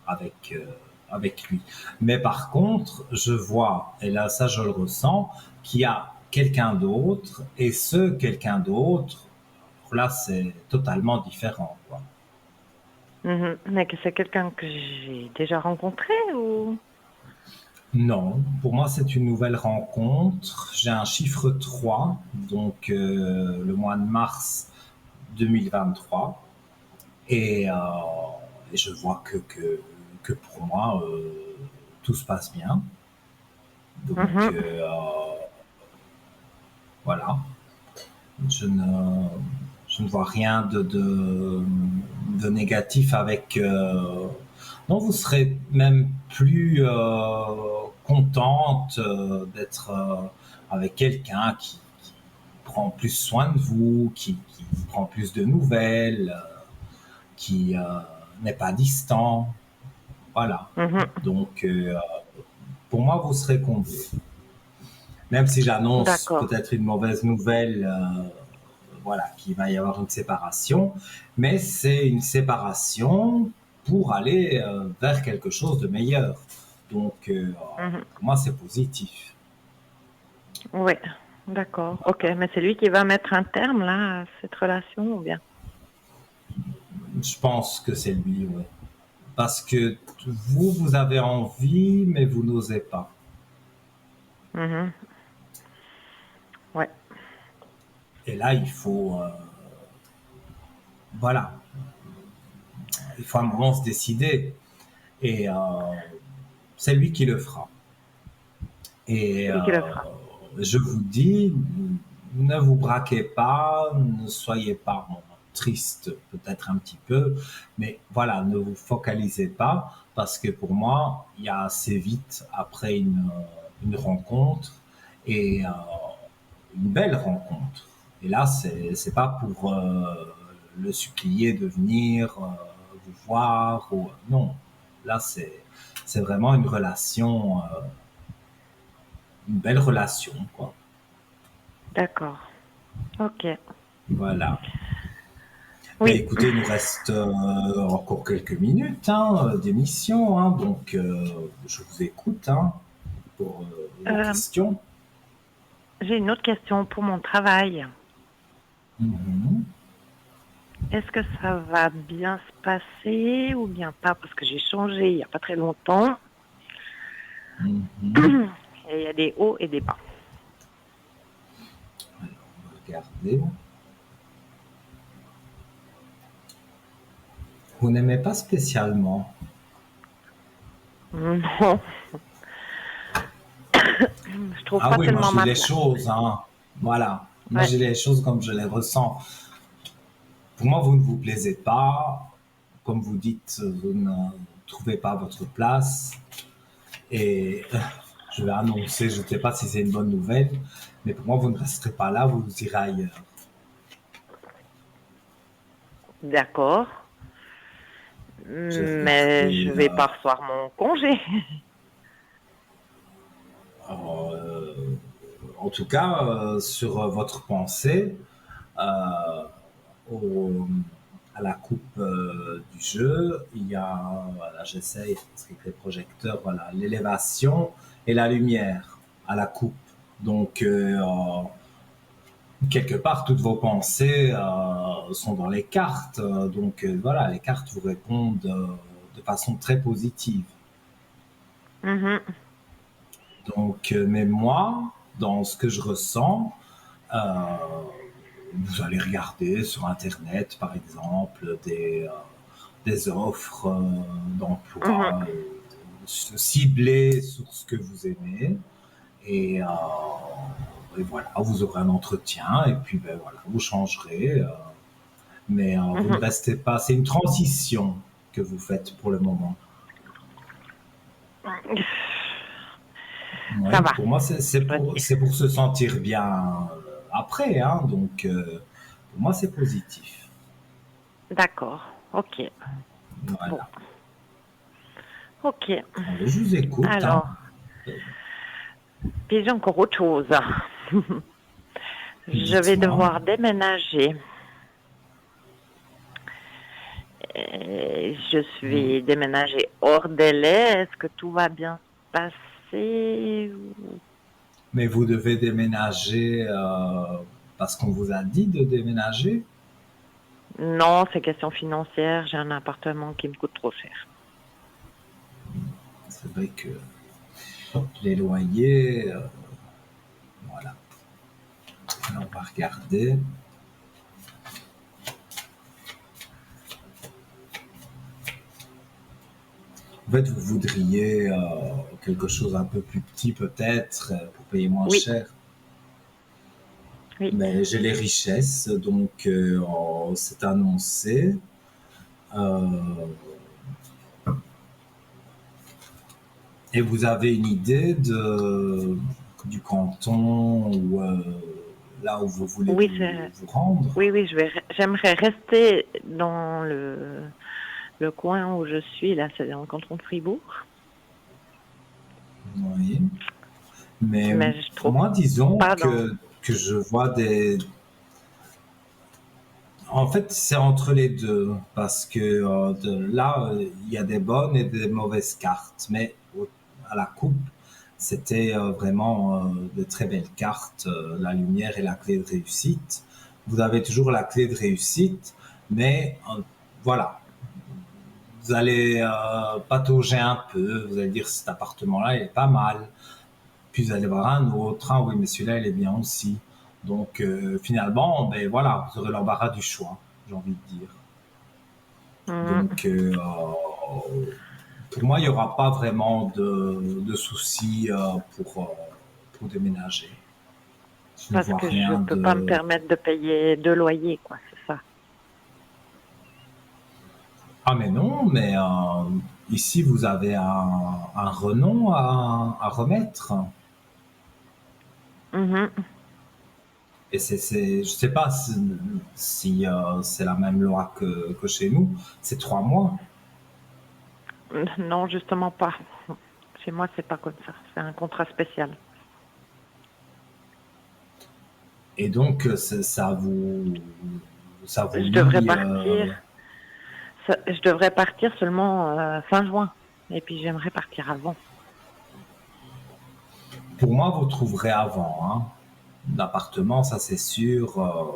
avec lui. Mais par contre, je vois, et là ça je le ressens, qu'il y a quelqu'un d'autre, et ce quelqu'un d'autre, là c'est totalement différent, quoi. Mais que c'est quelqu'un que j'ai déjà rencontré ou? Non, pour moi c'est une nouvelle rencontre. J'ai un chiffre 3, donc le mois de mars 2023. Et je vois que pour moi, tout se passe bien. Donc, voilà. Je ne vois rien de négatif avec... non, vous serez même plus contente d'être avec quelqu'un qui prend plus soin de vous, qui prend plus de nouvelles, qui n'est pas distant. Voilà. Donc, pour moi, vous serez comblé. Même si j'annonce peut-être une mauvaise nouvelle, voilà, qu'il va y avoir une séparation, mais c'est une séparation pour aller vers quelque chose de meilleur. Donc, pour moi, c'est positif. Oui, d'accord. Ok, mais c'est lui qui va mettre un terme là à cette relation ou bien? Je pense que c'est lui, oui. Parce que vous avez envie, mais vous n'osez pas. Ouais. Et là, il faut... voilà. Il faut à un moment se décider. Et c'est lui qui le fera. Et je vous dis, ne vous braquez pas, ne soyez pas triste peut-être un petit peu, mais voilà, ne vous focalisez pas, parce que pour moi, il y a assez vite après une rencontre, et une belle rencontre. Et là, c'est pas pour le supplier de venir vous voir, ou non. Là, c'est vraiment une relation, une belle relation, quoi. D'accord. Ok. Voilà. Oui. Mais écoutez, il nous reste encore quelques minutes d'émission, hein, donc je vous écoute pour vos questions. J'ai une autre question pour mon travail. Est-ce que ça va bien se passer ou bien pas? Parce que j'ai changé il n'y a pas très longtemps. Il y Et il y a des hauts et des bas. Alors, on va regarder. Vous n'aimez pas spécialement? Non. Je trouve Ah pas oui, moi tellement j'ai ma les place. choses, hein. Voilà. Moi Ouais. j'ai les choses comme je les ressens. Pour moi, vous ne vous plaisez pas. Comme vous dites, vous ne trouvez pas votre place. Et je vais annoncer, je ne sais pas si c'est une bonne nouvelle, mais pour moi, vous ne resterez pas là, vous irez ailleurs. D'accord. Je vais Mais je regarder, vais pas recevoir mon congé. euh, en tout cas, sur votre pensée, euh, au- à la coupe du jeu, il y a, voilà, j'essaye, parce qu'avec les projecteurs, voilà, l'élévation et la lumière à la coupe. Donc, quelque part, toutes vos pensées sont dans les cartes. Donc, voilà, les cartes vous répondent de façon très positive. Mhm. Donc, mais moi, dans ce que je ressens, euh, vous allez regarder sur Internet, par exemple, des offres d'emploi ciblées sur ce que vous aimez. Et, voilà, vous aurez un entretien et puis ben, voilà, vous changerez. Mais vous ne restez pas. C'est une transition que vous faites pour le moment. Ouais, Ça va. pour moi, c'est pour se sentir bien après. Hein, donc, pour moi, c'est positif. D'accord. Ok. Voilà. Bon. Ok. Allez, je vous écoute. Alors, Hein. puis j'ai encore autre chose. Je vais Dites-moi. devoir déménager. Et je suis déménagée hors délai. Est-ce que tout va bien se passer? Mais vous devez déménager parce qu'on vous a dit de déménager? Non, c'est question financière. J'ai un appartement qui me coûte trop cher. C'est vrai que les loyers, voilà. Alors, on va regarder. En fait, vous voudriez quelque chose un peu plus petit peut-être pour payer moins Oui. cher. Oui. Mais j'ai les richesses, donc c'est annoncé. Et vous avez une idée du canton ou là où vous voulez Oui, vous rendre? oui, j'aimerais rester dans le coin où je suis, là, c'est dans le canton de Fribourg. Oui. Mais je trouve moi, disons pas que je vois des... En fait, c'est entre les deux, parce que là, il y a des bonnes et des mauvaises cartes, mais à la coupe, c'était vraiment de très belles cartes, la lumière et la clé de réussite. Vous avez toujours la clé de réussite, mais voilà, vous allez patauger un peu, vous allez dire cet appartement-là, il est pas mal. Puis vous allez voir un autre, oui, mais celui-là, il est bien aussi. Donc finalement, ben voilà, vous aurez l'embarras du choix, j'ai envie de dire. Donc pour moi, il n'y aura pas vraiment de soucis pour déménager. Je ne parce vois que je rien peux pas me permettre de payer 2 loyers, quoi, c'est ça. Ah mais non, mais ici vous avez un renom à remettre. Et je sais pas si c'est la même loi que chez nous. C'est 3 mois. Non, justement pas. Chez moi, c'est pas comme ça. C'est un contrat spécial. Et donc ça vous Je lie, devrais partir. Je devrais partir seulement fin juin. Et puis j'aimerais partir avant. Pour moi, vous trouverez avant. Hein. L'appartement, ça c'est sûr.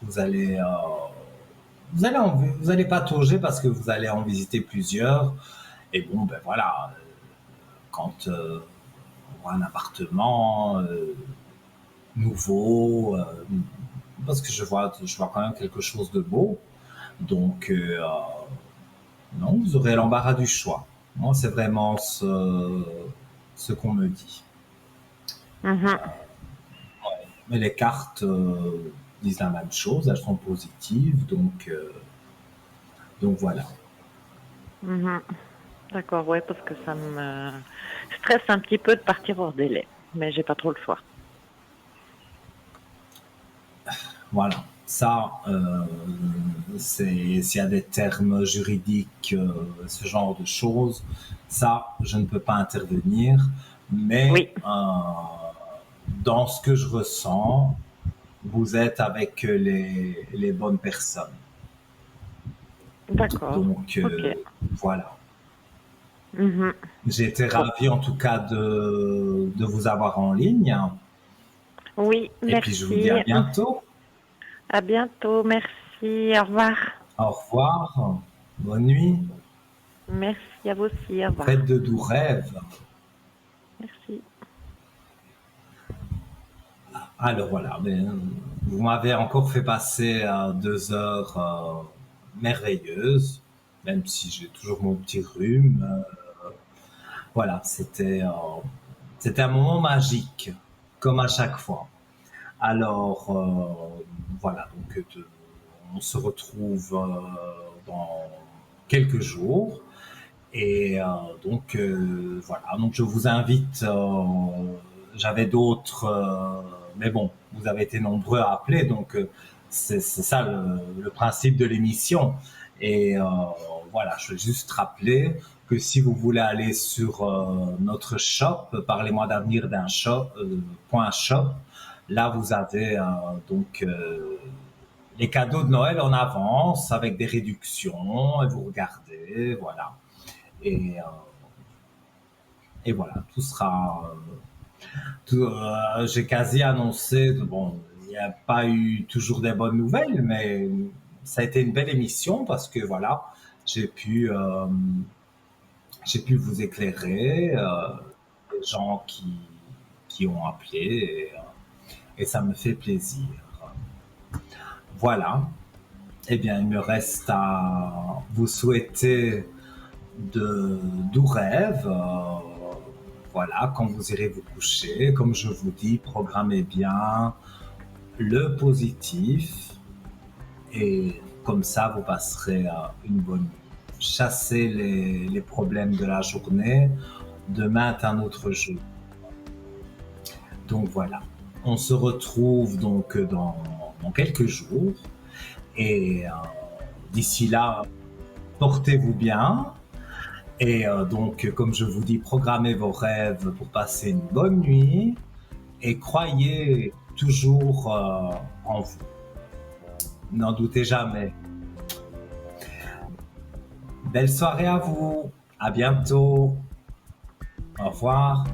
Vous allez vous allez patauger parce que vous allez en visiter plusieurs. Et bon, ben voilà, quand pour un appartement nouveau, parce que je vois quand même quelque chose de beau. Donc, non, vous aurez l'embarras du choix. Moi, c'est vraiment ce qu'on me dit. Mhm. Mais les cartes disent la même chose, elles sont positives, donc voilà. Mhm. D'accord, ouais, parce que ça me stresse un petit peu de partir hors délai, mais j'ai pas trop le choix. Voilà. Ça, s'il y a des termes juridiques, ce genre de choses, ça, je ne peux pas intervenir. Mais Oui. Dans ce que je ressens, vous êtes avec les bonnes personnes. D'accord. Donc, Ok. voilà. Mhm. J'ai été ravi en tout cas de vous avoir en ligne. Oui, Et puis je vous dis merci. à bientôt. À bientôt, merci, au revoir. Au revoir. Bonne nuit. Merci à vous aussi, au revoir. Faites de doux rêves. Merci. Alors voilà, vous m'avez encore fait passer 2 heures merveilleuses, même si j'ai toujours mon petit rhume. Voilà, c'était un moment magique, comme à chaque fois. Alors voilà, donc on se retrouve dans quelques jours. Et donc voilà, donc je vous invite, j'avais d'autres, mais bon, vous avez été nombreux à appeler, donc c'est ça le principe de l'émission. Et voilà, je veux juste rappeler que si vous voulez aller sur notre shop, parlez-moi d'avenir d'un shop, .shop, là vous avez donc les cadeaux de Noël en avance avec des réductions, et vous regardez, voilà. Et voilà, tout sera. J'ai quasi annoncé. Bon, il n'y a pas eu toujours des bonnes nouvelles, mais ça a été une belle émission parce que voilà, j'ai pu vous éclairer, des gens qui ont appelé, et ça me fait plaisir. Voilà. Eh bien, il me reste à vous souhaiter de doux rêves. Voilà, quand vous irez vous coucher, comme je vous dis, programmez bien le positif et comme ça, vous passerez une bonne nuit. Chassez les problèmes de la journée. Demain est un autre jour. Donc voilà, on se retrouve donc dans quelques jours et d'ici là, portez-vous bien. Et donc, comme je vous dis, programmez vos rêves pour passer une bonne nuit et croyez toujours en vous. N'en doutez jamais. Belle soirée à vous. À bientôt. Au revoir.